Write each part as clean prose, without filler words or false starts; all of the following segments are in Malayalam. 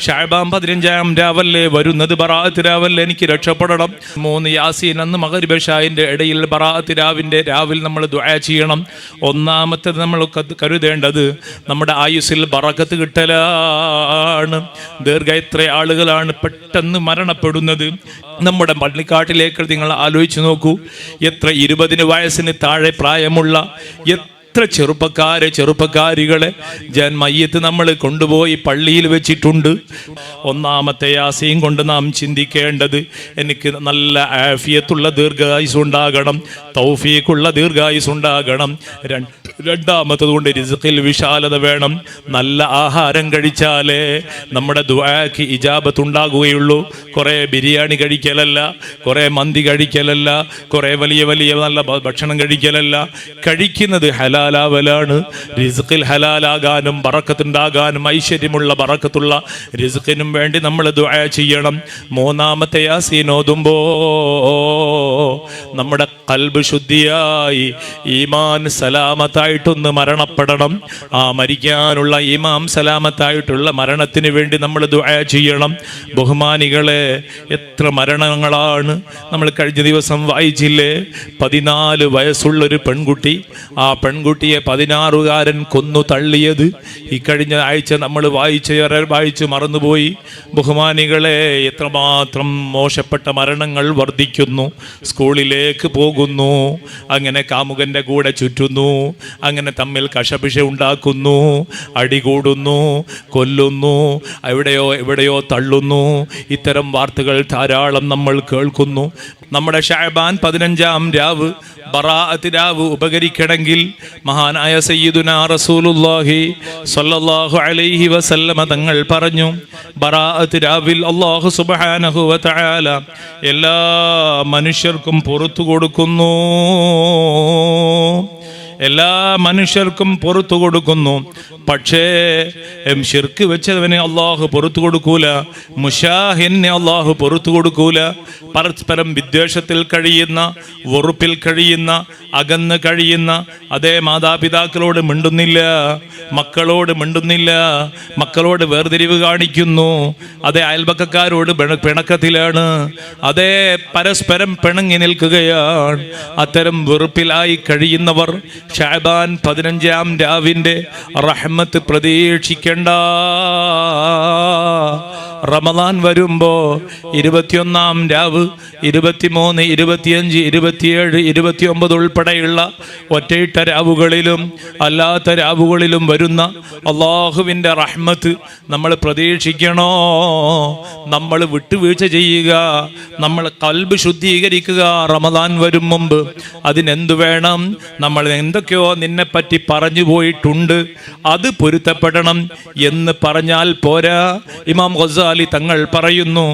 ഷഅബാൻ 15-ാം രാവല്ലേ വരുന്നത്, ബറാഅത്ത് രാവല്ലേ, എനിക്ക് രക്ഷപ്പെടണം. 3 യാസീൻ അന്ന് മഗ്രിബ് ഇശാഇന്റെ ഇടയിൽ ബറാഅത്ത് രാവിന്റെ രാവിൽ നമ്മൾ ദുആ ചെയ്യണം. ഒന്നാമത്തേത് നമ്മൾ കരുതേണ്ടത് നമ്മുടെ ആയുസ്സിൽ ബറക്കത്ത് കിട്ടലാണ്. എത്ര ആളുകളാണ് പെട്ടെന്ന് മരണപ്പെടുന്നത്. നമ്മുടെ പള്ളിക്കാട്ടിലേക്ക് നിങ്ങൾ ആലോചിച്ച് നോക്കൂ. എത്ര 20 വയസ്സിന് താഴെ പ്രായമുള്ള എത്ര ചെറുപ്പക്കാരികളെ മയ്യത്ത് നമ്മൾ കൊണ്ടുപോയി പള്ളിയിൽ വെച്ചിട്ടുണ്ട്. ഒന്നാമത്തെ യാസീൻ കൊണ്ട് നാം ചിന്തിക്കേണ്ടത്, എനിക്ക് നല്ല ആഫിയത്തുള്ള ദീർഘായുസ് ഉണ്ടാകണം, തൗഫീഖുള്ള ദീർഘായുസ് ഉണ്ടാകണം. രണ്ടാമത്തത് കൊണ്ട് റിസ്ഖിൽ വിശാലത വേണം. നല്ല ആഹാരം കഴിച്ചാലേ നമ്മുടെ ദുആക്ക് ഇജാബത്ത് ഉണ്ടാകുകയുള്ളൂ. കുറേ ബിരിയാണി കഴിക്കലല്ല, കുറേ മന്തി കഴിക്കലല്ല, കുറേ വലിയ നല്ല ഭക്ഷണം കഴിക്കലല്ല. കഴിക്കുന്നത് ഹലാലാവലാണ്. റിസ്ഖിൽ ഹലാലാകാനും ബറക്കത്തുണ്ടാകാനും ഐശ്വര്യമുള്ള ബറക്കത്തുള്ള റിസ്ഖിനും വേണ്ടി നമ്മൾ ദുആ ചെയ്യണം. മൂന്നാമത്തെ യാസീൻ ഓതുമ്പോ നമ്മുടെ ഖൽബ് ശുദ്ധിയായി ഈമാൻ സലാമത്തായിട്ടൊന്ന് മരണപ്പെടണം. ആ മരിക്കാനുള്ള ഈമാൻ സലാമത്തായിട്ടുള്ള മരണത്തിന് വേണ്ടി നമ്മൾ ദുആ ചെയ്യണം. ബഹുമാനികളെ, എത്ര മരണങ്ങളാണ് നമ്മൾ കഴിഞ്ഞ ദിവസം വായിച്ചില്ലേ? 14 വയസ്സുള്ളൊരു പെൺകുട്ടി, ആ പെൺകുട്ടിയെ 16കാരൻ കൊന്നു തള്ളിയത് ഈ കഴിഞ്ഞ ആഴ്ച നമ്മൾ വായിച്ചു മറന്നുപോയി. ബഹുമാനികളെ, എത്രമാത്രം മോശപ്പെട്ട മരണങ്ങൾ വർദ്ധിക്കുന്നു. സ്കൂളിലേക്ക് പോകുന്നു, അങ്ങനെ കാമുകന്റെ കൂടെ ചുറ്റുന്നു, അങ്ങനെ തമ്മിൽ കശപിശ ഉണ്ടാക്കുന്നു, അടികൂടുന്നു, കൊല്ലുന്നു, എവിടെയോ തള്ളുന്നു. ഇത്തരം വാർത്തകൾ ധാരാളം നമ്മൾ കേൾക്കുന്നു. നമ്മുടെ ഷഅബാൻ 15-ാം രാവ് ബറാഅത്ത് രാവ് ഉപകരിക്കണമെങ്കിൽ മഹാനായ സയ്യിദുനാ റസൂലുള്ളാഹി സ്വല്ലല്ലാഹു അലൈഹി വസല്ലമ തങ്ങൾ പറഞ്ഞു, ബറാഅത്ത് രാവിൽ അല്ലാഹു സുബ്ഹാനഹു വ തആല എല്ലാ മനുഷ്യർക്കും പുറത്തു കൊടുക്കുന്നു. എല്ലാ മനുഷ്യർക്കും പുറത്തു കൊടുക്കുന്നു. പക്ഷേ ശിർക്ക് വെച്ചവനെ അള്ളാഹു പുറത്തു കൊടുക്കൂല, മുശാഹിനെ അള്ളാഹു പുറത്തു കൊടുക്കൂല. പരസ്പരം വിദ്വേഷത്തിൽ കഴിയുന്ന, വെറുപ്പിൽ കഴിയുന്ന, അകന്ന് കഴിയുന്ന, അതേ മാതാപിതാക്കളോട് മിണ്ടുന്നില്ല, മക്കളോട് മിണ്ടുന്നില്ല, മക്കളോട് വേർതിരിവ് കാണിക്കുന്നു, അതേ അയൽപക്കക്കാരോട് പിണക്കത്തിലാണ്, അതേ പരസ്പരം പിണങ്ങി നിൽക്കുകയാണ്. അത്തരം വെറുപ്പിലായി കഴിയുന്നവർ ഷഅബാൻ 15-ാം രാവിന്റെ റഹ്മത്ത് പ്രതീക്ഷിക്കണ്ട. റമദാൻ വരുമ്പോ 21-ാം രാവ്, 23, 25, 27, 29 ഉൾപ്പെടെയുള്ള ഒറ്റയിട്ട രാവുകളിലും അല്ലാത്ത രാവുകളിലും വരുന്ന അള്ളാഹുവിൻ്റെ റഹ്മത്ത് നമ്മൾ പ്രതീക്ഷിക്കണോ? നമ്മൾ വിട്ടുവീഴ്ച ചെയ്യുക, നമ്മൾ ഖൽബ് ശുദ്ധീകരിക്കുക. റമദാൻ വരും മുമ്പ് അതിനെന്തു വേണം? നമ്മൾ എന്തൊക്കെയോ നിന്നെപ്പറ്റി പറഞ്ഞു പോയിട്ടുണ്ട്, അത് പൊരുത്തപ്പെടണം എന്ന് പറഞ്ഞാൽ പോരാ. ഇമാം ഗസാലി തങ്ങൾ പറയുന്നു,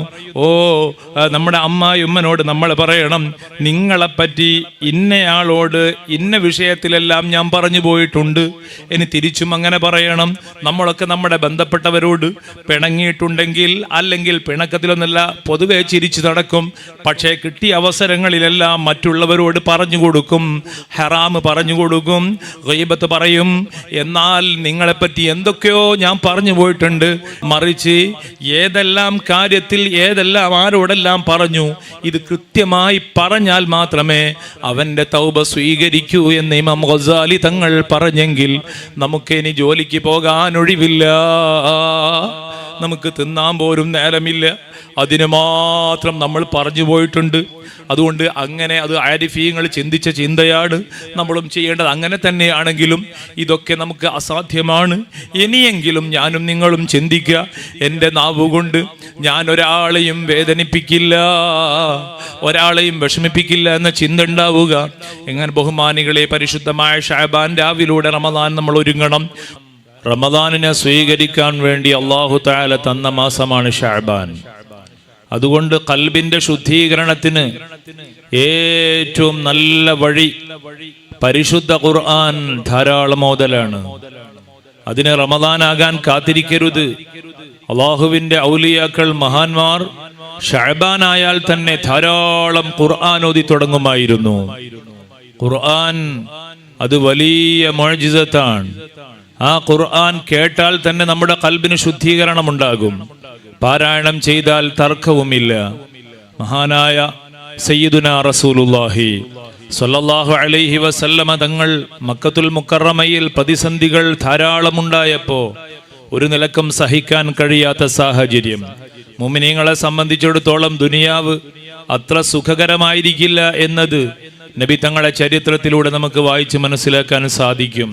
നമ്മുടെ അമ്മായിമ്മനോട് നമ്മൾ പറയണം, നിങ്ങളെപ്പറ്റി ഇന്നയാളോട് ഇന്ന വിഷയത്തിലെല്ലാം ഞാൻ പറഞ്ഞു പോയിട്ടുണ്ട്, ഇനി തിരിച്ചും അങ്ങനെ പറയണം. നമ്മളൊക്കെ നമ്മുടെ ബന്ധപ്പെട്ടവരോട് പിണങ്ങിയിട്ടുണ്ടെങ്കിൽ, അല്ലെങ്കിൽ പിണക്കത്തിലൊന്നല്ല, പൊതുവെ ചിരിച്ചു നടക്കും. പക്ഷേ കിട്ടിയ അവസരങ്ങളിലെല്ലാം മറ്റുള്ളവരോട് പറഞ്ഞു കൊടുക്കും, ഹറാം പറഞ്ഞു കൊടുക്കും, ഗീബത്ത് പറയും. എന്നാൽ നിങ്ങളെപ്പറ്റി എന്തൊക്കെയോ ഞാൻ പറഞ്ഞു പോയിട്ടുണ്ട്. മറിച്ച് ഏതെല്ലാം കാര്യത്തിൽ ഏതെല്ലാം ആരോടെല്ലാം പറഞ്ഞു, ഇത് കൃത്യമായി പറഞ്ഞാൽ മാത്രമേ അവൻ്റെ തൗബ സ്വീകരിക്കൂ എന്ന് ഇമാം ഗസാലി തങ്ങൾ പറഞ്ഞെങ്കിൽ നമുക്കിനി ജോലിക്ക് പോകാൻ ഒഴിവില്ല, നമുക്ക് തിന്നാൻ പോലും നേരമില്ല. അതിന് മാത്രം നമ്മൾ പറഞ്ഞു പോയിട്ടുണ്ട്. അതുകൊണ്ട് അങ്ങനെ അത് ആരിഫീങ്ങൾ ചിന്തിച്ച ചിന്തയാണ്, നമ്മളും ചെയ്യേണ്ടത്. അങ്ങനെ തന്നെയാണെങ്കിലും ഇതൊക്കെ നമുക്ക് അസാധ്യമാണ്. ഇനിയെങ്കിലും ഞാനും നിങ്ങളും ചിന്തിക്കുക, എൻ്റെ നാവുകൊണ്ട് ഞാൻ ഒരാളെയും വേദനിപ്പിക്കില്ല, ഒരാളെയും വിഷമിപ്പിക്കില്ല എന്ന ചിന്ത ഉണ്ടാവുക. എങ്ങനെ ബഹുമാനികളെ, പരിശുദ്ധമായ ഷഅബാൻ രാവിലൂടെ റമദാൻ നമ്മൾ ഒരുങ്ങണം. റമദാനിനെ സ്വീകരിക്കാൻ വേണ്ടി അല്ലാഹു തആല തന്ന മാസമാണ് ഷഅബാൻ. അതുകൊണ്ട് ഖൽബിന്റെ ശുദ്ധീകരണത്തിന് ഏറ്റവും നല്ല വഴി പരിശുദ്ധ ഖുർആൻ ധാരാളം ഓതലാണ്. അതിന് റമദാനാകാൻ കാത്തിരിക്കരുത്. അല്ലാഹുവിന്റെ ഔലിയാക്കൾ, മഹാന്മാർ ഷഅബാൻ ആയാൽ തന്നെ ധാരാളം ഖുർആൻ ഓതി തുടങ്ങുമായിരുന്നു. ഖുർആൻ അത് വലിയ മുഅ്ജിസത്താണ്. ആ ഖുർആൻ കേട്ടാൽ തന്നെ നമ്മുടെ ഖൽബിന് ശുദ്ധീകരണം ഉണ്ടാകും. പാരായണം ചെയ്താൽ തർക്കവുമില്ല. മഹാനായ സയ്യിദുനാ റസൂലുള്ളാഹി സ്വല്ലല്ലാഹു അലൈഹി വസല്ലമ തങ്ങൾ മക്കത്തുൽ മുക്കറമയിൽ പ്രതിസന്ധികൾ ധാരാളമുണ്ടായപ്പോൾ ഒരു നിലക്കും സഹിക്കാൻ കഴിയാത്ത സാഹചര്യം, മുഅ്മിനീങ്ങളെ സംബന്ധിച്ചിടത്തോളം ദുനിയാവ് അത്ര സുഖകരമായിരിക്കില്ല എന്നത് നബി തങ്ങളുടെ ചരിത്രത്തിലൂടെ നമുക്ക് വായിച്ച് മനസ്സിലാക്കാൻ സാധിക്കും.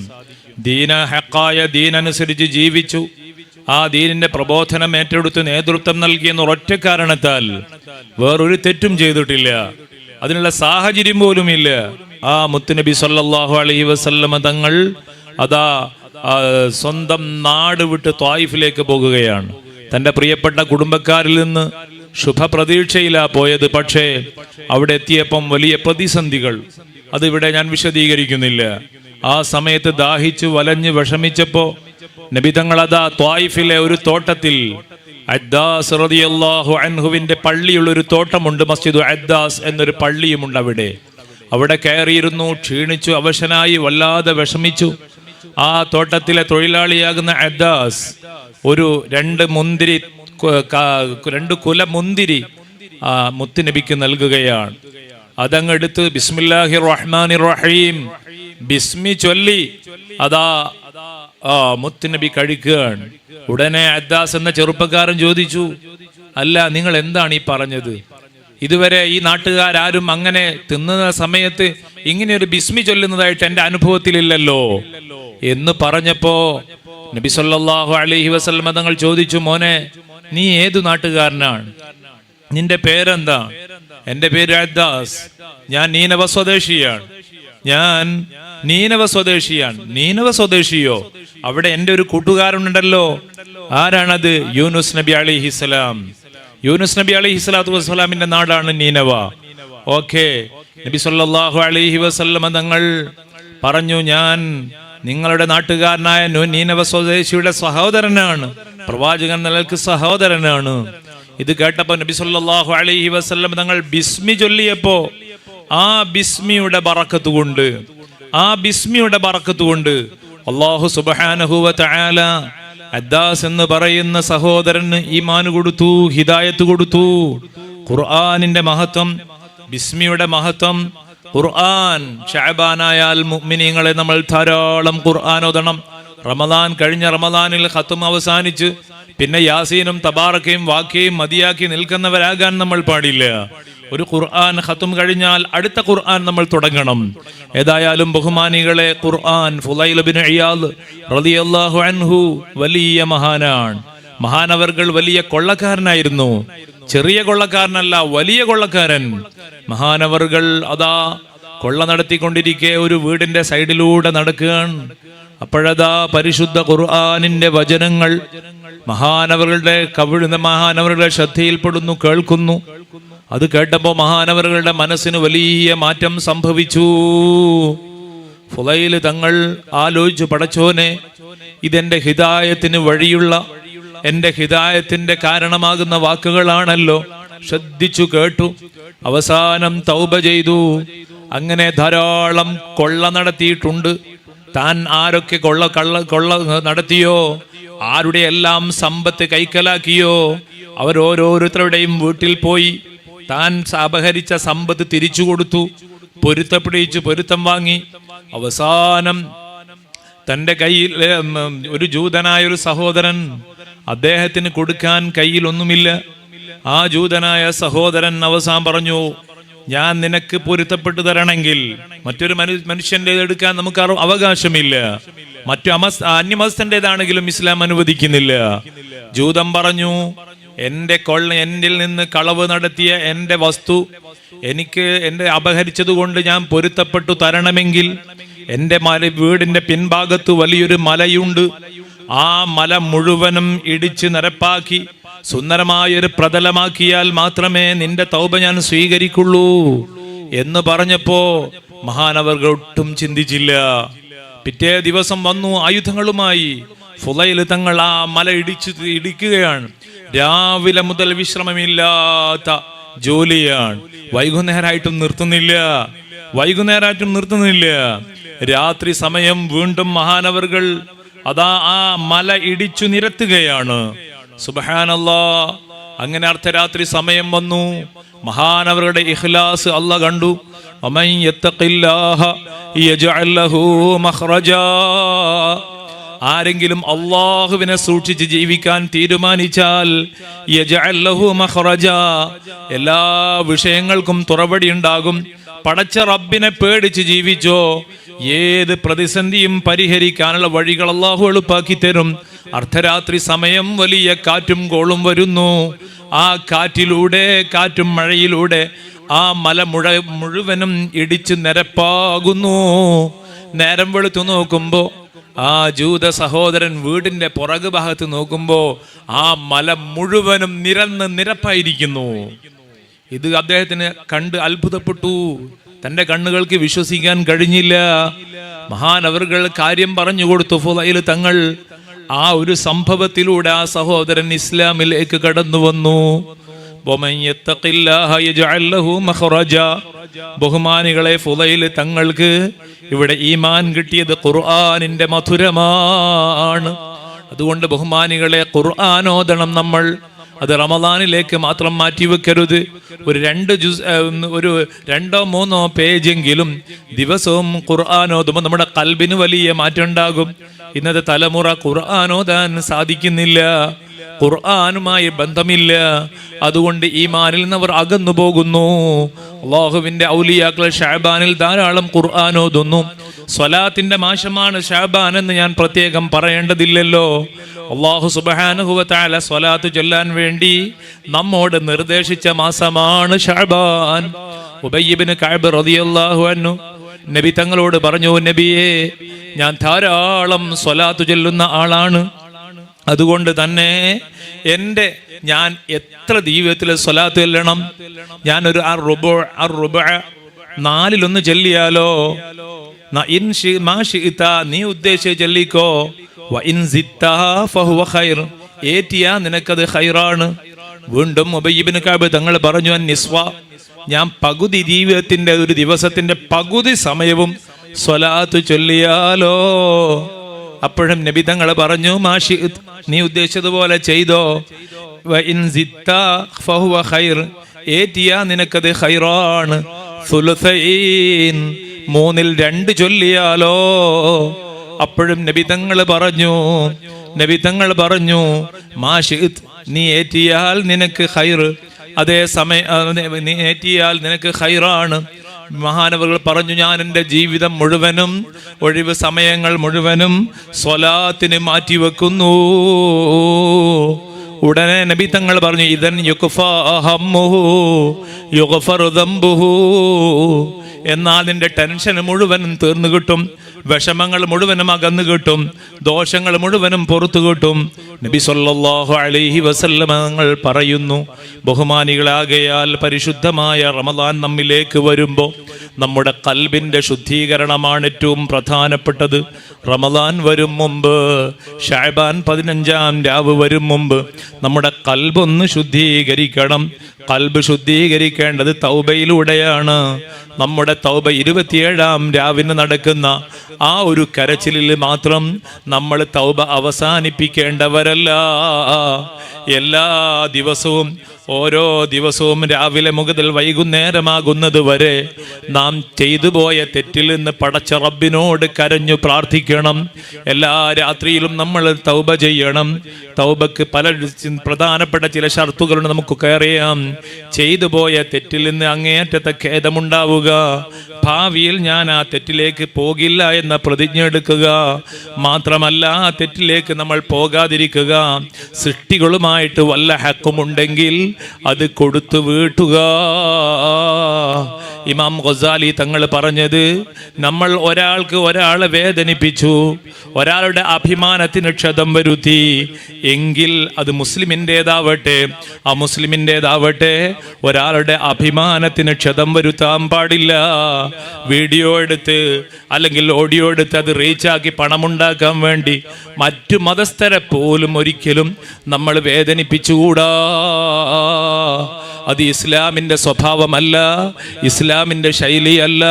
ഹഖായ ദീനനുസരിച്ച് ജീവിച്ചു, ആ ദീനിന്റെ പ്രബോധനം ഏറ്റെടുത്ത് നേതൃത്വം നൽകിയെന്ന ഒരൊറ്റ കാരണത്താൽ വേറൊരു തെറ്റും ചെയ്തിട്ടില്ല, അതിനുള്ള സാഹചര്യം പോലുമില്ല. ആ മുത്തുനബി സല്ലല്ലാഹു അലൈഹി വസല്ലമ തങ്ങൾ അതാ സ്വന്തം നാട് വിട്ട് ത്വായിഫിലേക്ക് പോകുകയാണ്. തന്റെ പ്രിയപ്പെട്ട കുടുംബക്കാരിൽ നിന്ന് ശുഭപ്രതീക്ഷയിലാ പോയത്. പക്ഷേ അവിടെ എത്തിയപ്പം വലിയ പ്രതിസന്ധികൾ, അതിവിടെ ഞാൻ വിശദീകരിക്കുന്നില്ല. ആ സമയത്ത് ദാഹിച്ചു വലഞ്ഞ് വിഷമിച്ചപ്പോ നബി തങ്ങൾ അതാ ത്വായിഫിലെ ഒരു തോട്ടത്തിൽ, അദ്ദാസ് റളിയല്ലാഹു അൻഹുവിന്റെ പള്ളിയുള്ള ഒരു തോട്ടമുണ്ട്, മസ്ജിദു അദ്ദാസ് എന്നൊരു പള്ളിയുമുണ്ട്. അവിടെ കയറിയിരുന്നു. ക്ഷീണിച്ചു, അവശനായി, വല്ലാതെ വിഷമിച്ചു. ആ തോട്ടത്തിലെ തൊഴിലാളിയാകുന്ന അദ്ദാസ് ഒരു രണ്ട് കുല മുന്തിരി മുത്തുനബിക്ക് നൽകുകയാണ്. അതങ്ങെടുത്ത് ബിസ്മില്ലാഹിർ റഹ്മാനിർ റഹീം ബിസ്മി ചൊല്ലി അതാ മുത്തുനബി കഴിക്കുകയാണ്. ഉടനെ അദ്ദാസ് എന്ന ചെറുപ്പക്കാരൻ ചോദിച്ചു, അല്ല, നിങ്ങൾ എന്താണ് ഈ പറഞ്ഞത്? ഇതുവരെ ഈ നാട്ടുകാരും അങ്ങനെ തിന്നുന്ന സമയത്ത് ഇങ്ങനെ ഒരു ബിസ്മി ചൊല്ലുന്നതായിട്ട് എന്റെ അനുഭവത്തിലില്ലല്ലോ എന്ന് പറഞ്ഞപ്പോ നബി സല്ലല്ലാഹു അലൈഹി വസല്ലം തങ്ങൾ ചോദിച്ചു, മോനെ, നീ ഏതു നാട്ടുകാരനാണ്? നിന്റെ പേരെന്താ? എന്റെ പേര് അദ്ദാസ്, ഞാൻ നീനവ സ്വദേശിയാണ്. നീനവ സ്വദേശിയോ? അവിടെ എന്റെ ഒരു കൂട്ടുകാരനുണ്ടല്ലോ. ആരാണത്? യൂനുസ് നബി അലൈഹിസ്സലാം. യൂനുസ് നബി അലൈഹിസ്സലാത്തു വസ്സലാമിന്റെ നാടാണ് നീനവ. ഓക്കെ. നബി സല്ലല്ലാഹു അലൈഹി വസല്ലം തങ്ങൾ പറഞ്ഞു, ഞാൻ നിങ്ങളുടെ നാട്ടുകാരനായ നീനവ സ്വദേശിയുടെ സഹോദരനാണ്, പ്രവാചകൻ നിലക്ക് സഹോദരനാണ്. ഇത് കേട്ടപ്പോ നബി സല്ലല്ലാഹു അലൈഹി വസല്ലം തങ്ങൾ ബിസ്മി ചൊല്ലിയപ്പോ ആ ബിസ്മിയുടെ ബറക്കത്ത് കൊണ്ട് അല്ലാഹു സുബ്ഹാനഹു വ തആല അദ്ദാസ് എന്ന് പറയുന്ന സഹോദരന് ഈമാൻ കൊടുത്തു, ഹിദായത്ത് കൊടുത്തു. ഖുർആനിന്റെ മഹത്വം, ബിസ്മിയുടെ മഹത്വം. ഖുർആൻ ശഅബാനായാൽ മുഅ്മിനീങ്ങളെ നമ്മൾ ധാരാളം ഖുർആൻ ഓതണം. റമദാൻ കഴിഞ്ഞ റമദാനിൽ ഖത്ം അവസാനിച്ച് പിന്നെ യാസീനും തബാറക്കയും വാക്യയും മതിയാക്കി നിൽക്കുന്നവരാകാൻ നമ്മൾ പാടില്ല. ഒരു ഖുർആൻ ഖത്ം കഴിഞ്ഞാൽ അടുത്ത ഖുർആൻ നമ്മൾ തുടങ്ങണം. ഏതായാലും ബഹുമാനികളെ, ഖുർആൻ ഫുളൈൽ ഇബ്നു ഇയാദ് റളിയല്ലാഹു അൻഹു വലിയ മഹാനാണ്. മഹാനവർകൾ വലിയ കൊള്ളക്കാരനായിരുന്നു. ചെറിയ കൊള്ളക്കാരനല്ല, വലിയ കൊള്ളക്കാരൻ. മഹാനവർകൾ അതാ കൊള്ള നടത്തിക്കൊണ്ടിരിക്കെ ഒരു വീടിന്റെ സൈഡിലൂടെ നടക്കുകയാണ്. അപ്പോഴതാ പരിശുദ്ധ ഖുർആനിന്റെ വചനങ്ങൾ മഹാനവറുടെ ശ്രദ്ധയിൽപ്പെടുന്നു, കേൾക്കുന്നു. അത് കേട്ടപ്പോ മഹാനവറുകളുടെ മനസ്സിന് വലിയ മാറ്റം സംഭവിച്ചു. ഫുളൈൽ തങ്ങൾ ആലോചിച്ചു, പടച്ചോനെ, ഇതെന്റെ ഹിദായത്തിന് വഴിയുള്ള, എന്റെ ഹിദായത്തിന്റെ കാരണമാകുന്ന വാക്കുകളാണല്ലോ. ശ്രദ്ധിച്ചു കേട്ടു. അവസാനം തൗബ ചെയ്തു. അങ്ങനെ ധാരാളം കൊള്ള നടത്തിയിട്ടുണ്ട്. താൻ ആരൊക്കെ കൊള്ള നടത്തിയോ, ആരുടെ എല്ലാം സമ്പത്ത് കൈക്കലാക്കിയോ, അവരോരോരുത്തരുടെയും വീട്ടിൽ പോയി താൻ അപഹരിച്ച സമ്പത്ത് തിരിച്ചു കൊടുത്തു. പൊരുത്തം വാങ്ങി. അവസാനം തന്റെ കയ്യിൽ ഒരു ജൂതനായ ഒരു സഹോദരൻ, അദ്ദേഹത്തിന് കൊടുക്കാൻ കയ്യിൽ ഒന്നുമില്ല. ആ ജൂതനായ സഹോദരൻ അവസാനം പറഞ്ഞു, ഞാൻ നിനക്ക് പൊരുത്തപ്പെട്ടു തരണമെങ്കിൽ മറ്റൊരു മനുഷ്യന്റെ എടുക്കാൻ നമുക്ക് അവകാശമില്ല. മറ്റു അന്യമതസ്ഥന്റേതാണെങ്കിലും ഇസ്ലാം അനുവദിക്കുന്നില്ല. ജൂതൻ പറഞ്ഞു, എന്നിൽ നിന്ന് കളവ് നടത്തിയ എന്റെ വസ്തു എനിക്ക് അപഹരിച്ചത് കൊണ്ട് ഞാൻ പൊരുത്തപ്പെട്ടു തരണമെങ്കിൽ എന്റെ വീടിന്റെ പിൻഭാഗത്ത് വലിയൊരു മലയുണ്ട്. ആ മല മുഴുവനും ഇടിച്ച് നിരപ്പാക്കി സുന്ദരമായൊരു പ്രതലമാക്കിയാൽ മാത്രമേ നിന്റെ തൗബ ഞാൻ സ്വീകരിക്കുള്ളൂ എന്ന് പറഞ്ഞപ്പോ മഹാനവർകൾ ഒട്ടും ചിന്തിച്ചില്ല. പിറ്റേ ദിവസം വന്നു ആയുധങ്ങളുമായി. ഫുളൈൽ തങ്ങൾ ആ മല ഇടിക്കുകയാണ്. രാവിലെ മുതൽ വിശ്രമമില്ലാത്ത ജോലിയാണ്. വൈകുന്നേരമായിട്ടും നിർത്തുന്നില്ല. രാത്രി സമയം വീണ്ടും മഹാനവർകൾ അതാ ആ മല ഇടിച്ചു നിരത്തുകയാണ്. സുബ്ഹാനല്ലാഹ്. അങ്ങനെ അർദ്ധരാത്രി സമയം വന്നു. മഹാനവറുടെ ഇഖ്ലാസ് അല്ലാഹ് കണ്ടു. വമൻ യത്തഖില്ലാഹ യജ്അൽ ലഹു മഖ്റജാ. ആരെങ്കിലും അല്ലാഹുവിനെ സൂക്ഷിച്ച് ജീവിക്കാൻ തീരുമാനിച്ചാൽ യജ്അൽ ലഹു മഖ്റജാ, എല്ലാ വിഷയങ്ങൾക്കും തുറവടി ഉണ്ടാകും. പടച്ച റബ്ബിനെ പേടിച്ച് ജീവിച്ചോ, ഏത് പ്രതിസന്ധിയും പരിഹരിക്കാനുള്ള വഴികൾ അല്ലാഹു എളുപ്പാക്കി തരും. അർദ്ധരാത്രി സമയം വലിയ കാറ്റും കോളും വരുന്നു. ആ കാറ്റിലൂടെ, കാറ്റും മഴയിലൂടെ ആ മല മുഴുവനും ഇടിച്ചു നിരപ്പാകുന്നു. നേരം വെളുത്തു നോക്കുമ്പോ ആ ജൂത സഹോദരൻ വീടിന്റെ പുറകു ഭാഗത്ത് നോക്കുമ്പോ ആ മല മുഴുവനും നിരപ്പായിരിക്കുന്നു. ഇത് അദ്ദേഹത്തിന് കണ്ട് അത്ഭുതപ്പെട്ടു. തന്റെ കണ്ണുകൾക്ക് വിശ്വസിക്കാൻ കഴിഞ്ഞില്ല. മഹാനവറുകൾ കാര്യം പറഞ്ഞു കൊടുത്തു. ഫുളൈൽ തങ്ങൾ ആ ഒരു സംഭവത്തിലൂടെ ആ സഹോദരൻ ഇസ്ലാമിലേക്ക് കടന്നു വന്നു. ബഹുമാനികളെ, ഫുളൈൽ തങ്ങൾക്ക് ഇവിടെ ഈമാൻ കിട്ടിയത് ഖുർആനിന്റെ മധുരമാണ്. അതുകൊണ്ട് ബഹുമാനികളെ, ഖുർആനോദണം നമ്മൾ. അത് റമദാനിലേക്ക് മാത്രം മാറ്റിവെക്കരുത്. ഒരു 2-3 പേജെങ്കിലും ദിവസവും ഖുർആനോദുമ്പോൾ നമ്മുടെ ഖൽബിന് വലിയ മാറ്റം ഉണ്ടാകും. ഇന്നത്തെ തലമുറ ഖുർആനോദാൻ സാധിക്കുന്നില്ല, ഖുർആനുമായി ബന്ധമില്ല. അതുകൊണ്ട് ഈമാനിൽ നിന്ന് അവർ അകന്നു പോകുന്നു. അല്ലാഹുവിന്റെ ഔലിയാക്കൾ ഷഅബാനിൽ ധാരാളം ഖുർആനോദുന്നു. സ്വലാത്തിന്റെ മാസമാണ് ഷഅബാൻ എന്ന് ഞാൻ പ്രത്യേകം പറയേണ്ടതില്ലല്ലോ. അല്ലാഹു സുബ്ഹാനഹു വ തആല സ്വലാത്ത് ചൊല്ലാൻ വേണ്ടി നമ്മോട് നിർദ്ദേശിച്ച മാസമാണ് ഷഅബാൻ. ഉബയ്യ് ഇബ്നു കഅബ് റളിയല്ലാഹു അൻഹു നബി തങ്ങളോട് പറഞ്ഞു, നബിയേ, ഞാൻ ധാരാളം സ്വലാത്ത് ചൊല്ലുന്ന ആളാണ്. അതുകൊണ്ട് തന്നെ ഞാൻ എത്ര ജീവിതത്തിൽ സ്വലാത്ത് ചൊല്ലണം? ഞാനൊരു 4 ചൊല്ലിയാലോ? നീ ഉദ്ദേശിച്ച് ചൊല്ലിക്കോ. ഏറ്റിയാ നിനക്കത് ഖൈറാണ്. വീണ്ടും ഉബയ്യ് ഇബ്നു കഅബ് തങ്ങൾ പറഞ്ഞു, നിസ്വ, ഞാൻ പകുതി ജീവിതത്തിന്റെ, ഒരു ദിവസത്തിന്റെ പകുതി സമയവും സ്വലാത്ത് ചൊല്ലിയാലോ? അപ്പോഴും നബി തങ്ങൾ പറഞ്ഞു, നീ ഉദ്ദേശിച്ചതുപോലെ ചെയ്തോ. ഏറ്റിയാ നിനക്കത് ഖൈറാണ്. 3/2 ചൊല്ലിയാലോ? അപ്പോഴും നബി തങ്ങൾ പറഞ്ഞു നീ ഏറ്റിയാൽ നിനക്ക് ഖൈർ, അതേ സമയം നീ ഏറ്റിയാൽ നിനക്ക് ഖൈറാണ്. മഹാനവറുകൾ പറഞ്ഞു, ഞാൻ എൻ്റെ ജീവിതം മുഴുവനും, ഒഴിവ് സമയങ്ങൾ മുഴുവനും സ്വലാത്തിന് മാറ്റിവെക്കുന്നു. ഉടനെ നബി തങ്ങൾ പറഞ്ഞു, ഇദൻ യുക്ഫാ ഹമ്മുഹു യുഗ്ഫറു ദംബുഹു. എന്നാൽ നിന്റെ ടെൻഷൻ മുഴുവനും തീർന്നു കിട്ടും, വിഷമങ്ങൾ മുഴുവനും അകന്നു കിട്ടും, ദോഷങ്ങൾ മുഴുവനും പുറത്തു കിട്ടും. നബി സല്ലല്ലാഹു അലൈഹി വസല്ലമ തങ്ങൾ പറയുന്നു, ബഹുമാനികളാകയാൽ പരിശുദ്ധമായ റമദാൻ നമ്മിലേക്ക് വരുമ്പോൾ നമ്മുടെ ഖൽബിന്റെ ശുദ്ധീകരണമാണ് ഏറ്റവും പ്രധാനപ്പെട്ടത്. റമദാൻ വരും മുമ്പ്, ശഅബാൻ 15-ാം രാവ് വരും മുമ്പ് നമ്മുടെ ഖൽബൊന്ന് ശുദ്ധീകരിക്കണം. ഖൽബ് ശുദ്ധീകരിക്കേണ്ടത് തൗബയിലൂടെയാണ്. നമ്മുടെ തൗബ 27-ാം രാവിന് നടക്കുന്ന ആ ഒരു കരച്ചിലിൽ മാത്രം നമ്മൾ തൗബ അവസാനിപ്പിക്കേണ്ടവരല്ല. എല്ലാ ദിവസവും, ഓരോ ദിവസവും രാവിലെ മുതൽ വൈകുന്നേരമാകുന്നത് വരെ നാം ചെയ്തു പോയ തെറ്റിൽ നിന്ന് പടച്ച റബ്ബിനോട് കരഞ്ഞു പ്രാർത്ഥിക്കണം. എല്ലാ രാത്രിയിലും നമ്മൾ തൗബ ചെയ്യണം. തൗബക്ക് പല പ്രധാനപ്പെട്ട ചില ഷർത്തുകളുണ്ട്, നമുക്കൊക്കെ അറിയാം. ചെയ്തു പോയ തെറ്റിൽ നിന്ന് അങ്ങേയറ്റത്തെ ഖേദമുണ്ടാവുക, ഭാവിയിൽ ഞാൻ ആ തെറ്റിലേക്ക് പോകില്ല എന്ന പ്രതിജ്ഞ എടുക്കുക, മാത്രമല്ല ആ തെറ്റിലേക്ക് നമ്മൾ പോകാതിരിക്കുക. സൃഷ്ടികളുമായിട്ട് വല്ല ഹക്കുമുണ്ടെങ്കിൽ അത് കൊടുത്തു വീട്ടുക. ഇമാം ഗസാലി തങ്ങൾ പറഞ്ഞത്, നമ്മൾ ഒരാളെ വേദനിപ്പിച്ചു, ഒരാളുടെ അഭിമാനത്തിന് ക്ഷതം വരുത്തി എങ്കിൽ അത് മുസ്ലിമിൻ്റെതാവട്ടെ അമുസ്ലിമിൻ്റെതാവട്ടെ, ഒരാളുടെ അഭിമാനത്തിന് ക്ഷതം വരുത്താൻ പാടില്ല. വീഡിയോ എടുത്ത് അല്ലെങ്കിൽ ഓഡിയോ എടുത്ത് അത് റീച്ചാക്കി പണമുണ്ടാക്കാൻ വേണ്ടി മറ്റു മതസ്ഥരെ പോലും ഒരിക്കലും നമ്മൾ വേദനിപ്പിച്ചുകൂടാ. അത് ഇസ്ലാമിൻ്റെ സ്വഭാവമല്ല. ഇസ്ലാം ഇസ്ലാമിൻ്റെ ശൈലിയല്ല.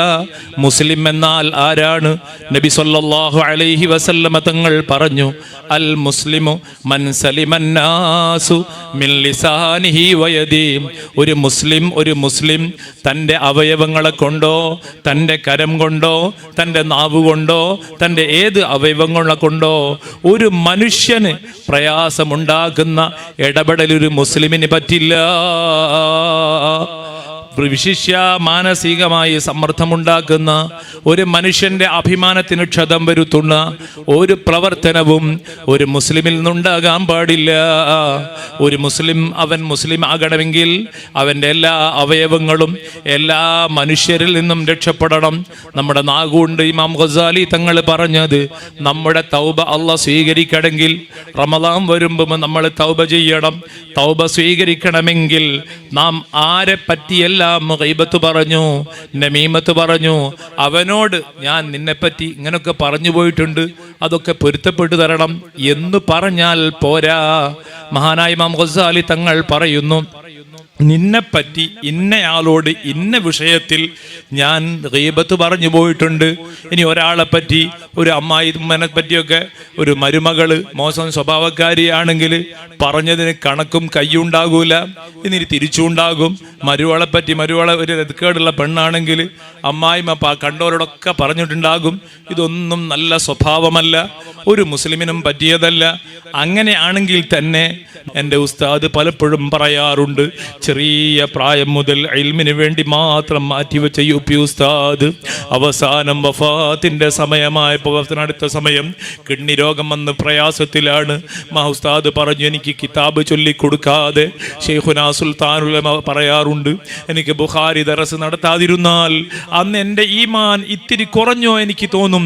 മുസ്ലിം എന്നാൽ ആരാണ്? നബി സല്ലല്ലാഹു അലൈഹി വസല്ലമ തങ്ങൾ പറഞ്ഞു, അൽ മുസ്ലിമു മൻ സലിമന്നാസു മിൻ ലിസാനിഹി വയദിഹി. ഒരു മുസ്ലിം തൻ്റെ അവയവങ്ങളെ കൊണ്ടോ, തൻ്റെ കരം കൊണ്ടോ, തൻ്റെ നാവ് കൊണ്ടോ, തൻ്റെ ഏത് അവയവങ്ങളെ കൊണ്ടോ ഒരു മനുഷ്യന് പ്രയാസമുണ്ടാക്കുന്ന ഇടപെടൽ ഒരു മുസ്ലിമിന് പറ്റില്ല. വിശിഷ്യ മാനസികമായി സമ്മർദ്ദമുണ്ടാക്കുന്ന, ഒരു മനുഷ്യന്റെ അഭിമാനത്തിന് ക്ഷതം വരുത്തുന്ന ഒരു പ്രവർത്തനവും ഒരു മുസ്ലിമിൽ നിന്നുണ്ടാകാൻ പാടില്ല. ഒരു അവൻ മുസ്ലിം ആകണമെങ്കിൽ അവൻ്റെ എല്ലാ അവയവങ്ങളും എല്ലാ മനുഷ്യരിൽ നിന്നും രക്ഷപ്പെടണം. നമ്മുടെ നാഗുണ്ട് ഇമാം ഗസാലി തങ്ങൾ പറഞ്ഞത്, നമ്മുടെ തൗബ അള്ളാഹ് സ്വീകരിക്കണമെങ്കിൽ റമദാൻ വരുമ്പോൾ നമ്മൾ തൗബ ചെയ്യണം. തൗബ സ്വീകരിക്കണമെങ്കിൽ നാം ആരെ പറ്റിയെല്ലാം ഗൈബത്ത് പറഞ്ഞു, നമീമത്ത് പറഞ്ഞു, അവനോട് ഞാൻ നിന്നെപ്പറ്റി ഇങ്ങനൊക്കെ പറഞ്ഞു പോയിട്ടുണ്ട്, അതൊക്കെ പൊരുത്തപ്പെട്ടു തരണം എന്ന് പറഞ്ഞാൽ പോരാ. മഹാനായ ഇമാം ഗസാലി തങ്ങൾ പറയുന്നു, നിന്നെപ്പറ്റി ഇന്നയാളോട് ഇന്ന വിഷയത്തിൽ ഞാൻ ഗീബത്ത് പറഞ്ഞു പോയിട്ടുണ്ട്. ഇനി ഒരാളെ പറ്റി, ഒരു അമ്മായിമ്മനെ പറ്റിയൊക്കെ, ഒരു മരുമകള് മോശം സ്വഭാവക്കാരിയാണെങ്കിൽ പറഞ്ഞതിന് കണക്കും കയ്യുണ്ടാകൂല, ഇനി തിരിച്ചുണ്ടാകും. മരുവളെ ഒരു രതിക്കേടുള്ള പെണ്ണാണെങ്കിൽ അമ്മായിമ്മ കണ്ടവരോടൊക്കെ പറഞ്ഞിട്ടുണ്ടാകും. ഇതൊന്നും നല്ല സ്വഭാവമല്ല, ഒരു മുസ്ലിമിനും പറ്റിയതല്ല. അങ്ങനെയാണെങ്കിൽ തന്നെ എൻ്റെ ഉസ്താദ് പലപ്പോഴും പറയാറുണ്ട്, ചെറിയ പ്രായം മുതൽ ഇൽമിന് വേണ്ടി മാത്രം മാറ്റിവെച്ച യുപി ഉസ്താദ് അവസാനം വഫാത്തിന്റെ സമയമായപ്പോൾ, അടുത്ത സമയം കിഡ്നി രോഗം വന്ന് പ്രയാസത്തിലാണ്. ഉസ്താദ് പറഞ്ഞു, എനിക്ക് കിതാബ് ചൊല്ലിക്കൊടുക്കാതെ ഷെയ്ഖുനാ സുൽത്താനുൽ ഉലമ പറയാറുണ്ട്, എനിക്ക് ബുഖാരി ദറസ് നടത്താതിരുന്നാൽ അന്ന് എൻ്റെ ഈമാൻ ഇത്തിരി കുറഞ്ഞോ എനിക്ക് തോന്നും.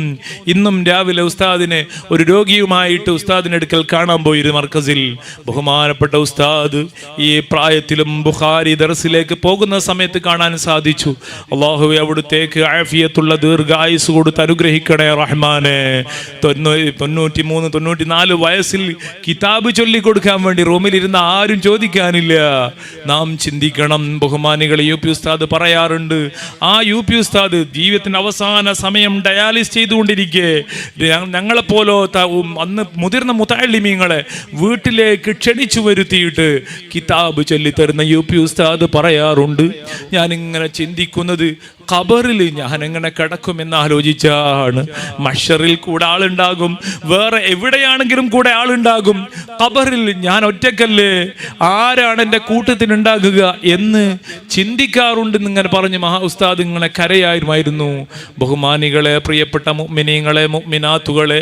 ഇന്നും രാവിലെ ഉസ്താദിനെ ഒരു രോഗിയുമായിട്ട് ഉസ്താദിനെടുക്കൽ കാണാൻ പോയിരുന്നു മർക്കസിൽ. ബഹുമാനപ്പെട്ട ഉസ്താദ് ഈ പ്രായത്തിലും ബുഖാരി ദർസിലേക്ക് പോകുന്ന സമയത്ത് കാണാൻ സാധിച്ചു. അല്ലാഹുവേ, അവിടുത്തേക്ക് ആഫിയത്തുള്ള ദീർഘായുസ് കൊടുത്ത് അനുഗ്രഹിക്കണേ റഹ്മാനെ. 93-94 വയസ്സിൽ കിതാബ് ചൊല്ലിക്കൊടുക്കാൻ വേണ്ടി റൂമിലിരുന്ന ആരും ചോദിക്കാനില്ല. നാം ചിന്തിക്കണം. ബഹുമാനികളെ, യു പി ഉസ്താദ് പറയാറുണ്ട്, ആ യു പി ഉസ്താദ് ജീവിതത്തിന്റെ അവസാന സമയം ഡയാലിസ് ചെയ്തുകൊണ്ടിരിക്കെ ഞങ്ങളെപ്പോലോ അന്ന് മുതിർന്ന മുതഅല്ലിമീങ്ങളെ വീട്ടിലേക്ക് ക്ഷണിച്ചു വരുത്തിയിട്ട് കിതാബ് ചൊല്ലിത്തരുന്ന യു പി ഉസ്താദ് പറയാറുണ്ട്, ഞാനിങ്ങനെ ചിന്തിക്കുന്നത് ഖബറിൽ ഞാൻ എങ്ങനെ കിടക്കുമെന്ന് ആലോചിച്ചാണ്. മഹ്ശറിൽ കൂടെ ആളുണ്ടാകും, വേറെ എവിടെയാണെങ്കിലും കൂടെ ആളുണ്ടാകും. ഖബറിൽ ഞാൻ ഒറ്റക്കല്ലേ, ആരാണ് എൻ്റെ കൂട്ടത്തിനുണ്ടാകുക എന്ന് ചിന്തിക്കാറുണ്ട് എന്നിങ്ങനെ പറഞ്ഞ് ഉസ്താദ് ഇങ്ങനെ കരയായിരുന്നു. ബഹുമാനികളെ, പ്രിയപ്പെട്ട മുഅ്മിനീങ്ങളെ, മുഅ്മിനാത്തുകളെ,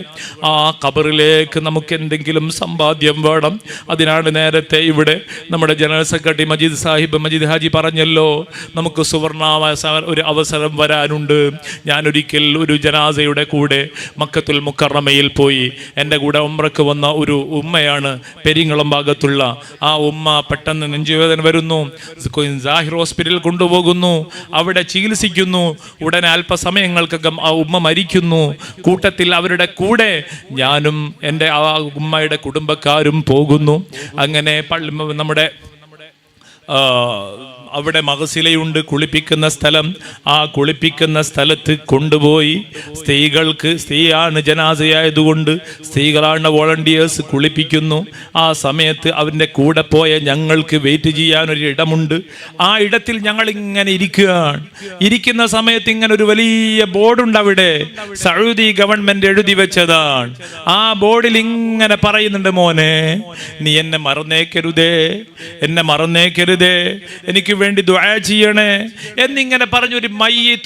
ആ ഖബറിലേക്ക് നമുക്ക് എന്തെങ്കിലും സമ്പാദ്യം വേണം. അതിനാണ് നേരത്തെ ഇവിടെ നമ്മുടെ ജനറൽ സെക്രട്ടറി മജീദ് ഹാജി പറഞ്ഞല്ലോ, നമുക്ക് സുവർണമായ ഒരു അവസരം വരാനുണ്ട്. ഞാനൊരിക്കൽ ഒരു ജനാസയുടെ കൂടെ മക്കത്തുൽ മുക്കറമയിൽ പോയി. എൻ്റെ കൂടെ ഉംറക്ക് വന്ന ഒരു ഉമ്മയാണ്, പെരിങ്ങളം ഭാഗത്തുള്ള ആ ഉമ്മ. പെട്ടെന്ന് നെഞ്ചുവേദന വരുന്നു, സാഹിർ ഹോസ്പിറ്റലിൽ കൊണ്ടുപോകുന്നു, അവിടെ ചികിത്സിക്കുന്നു. ഉടനെ അല്പസമയങ്ങൾക്കകം ആ ഉമ്മ മരിക്കുന്നു. കൂട്ടത്തിൽ അവരുടെ കൂടെ ഞാനും എൻ്റെ ആ ഉമ്മയുടെ കുടുംബക്കാരും പോകുന്നു. അങ്ങനെ നമ്മുടെ അവിടെ മഗ്സിലയുണ്ട്, കുളിപ്പിക്കുന്ന സ്ഥലം. ആ കുളിപ്പിക്കുന്ന സ്ഥലത്ത് കൊണ്ടുപോയി സ്ത്രീയാണ് ജനാസയായതുകൊണ്ട് സ്ത്രീകളാണ് വോളണ്ടിയേഴ്സ്, കുളിപ്പിക്കുന്നു. ആ സമയത്ത് അവൻ്റെ കൂടെ പോയ ഞങ്ങൾക്ക് വെയിറ്റ് ചെയ്യാനൊരു ഇടമുണ്ട്. ആ ഇടത്തിൽ ഞങ്ങൾ ഇങ്ങനെ ഇരിക്കുന്ന സമയത്ത് ഇങ്ങനെ ഒരു വലിയ ബോർഡുണ്ട്. അവിടെ സൗദി ഗവൺമെന്റ് എഴുതി വെച്ചതാണ്. ആ ബോർഡിൽ ഇങ്ങനെ പറയുന്നുണ്ട്, മോനെ നീ എന്നെ മറന്നേക്കരുതേ, എനിക്ക് വേണ്ടി ദുആ ചെയ്യണേ എന്നിങ്ങനെ പറഞ്ഞൊരു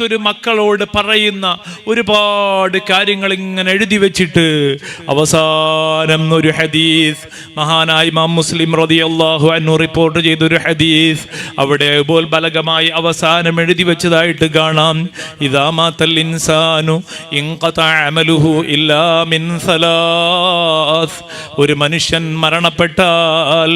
ഒരു മക്കളോട് പറയുന്ന ഒരുപാട് കാര്യങ്ങൾ ഇങ്ങനെ എഴുതി വെച്ചിട്ട് അവസാനം ഒരു ഹദീസ് മഹാനായ ഇമാം മുസ്ലിം റളിയല്ലാഹു അൻഹു റിപ്പോർട്ട് ചെയ്തൊരു ഹദീസ് അവിടെ ബലഗമായി അവസാനം എഴുതി വെച്ചതായിട്ട് കാണാം. ഇദാ മാതൽ ഇൻസാനു ഇൻഖതഅ അമലുഹു ഇല്ലാ മിൻ സലാസ്. ഒരു മനുഷ്യൻ മരണപ്പെട്ടാൽ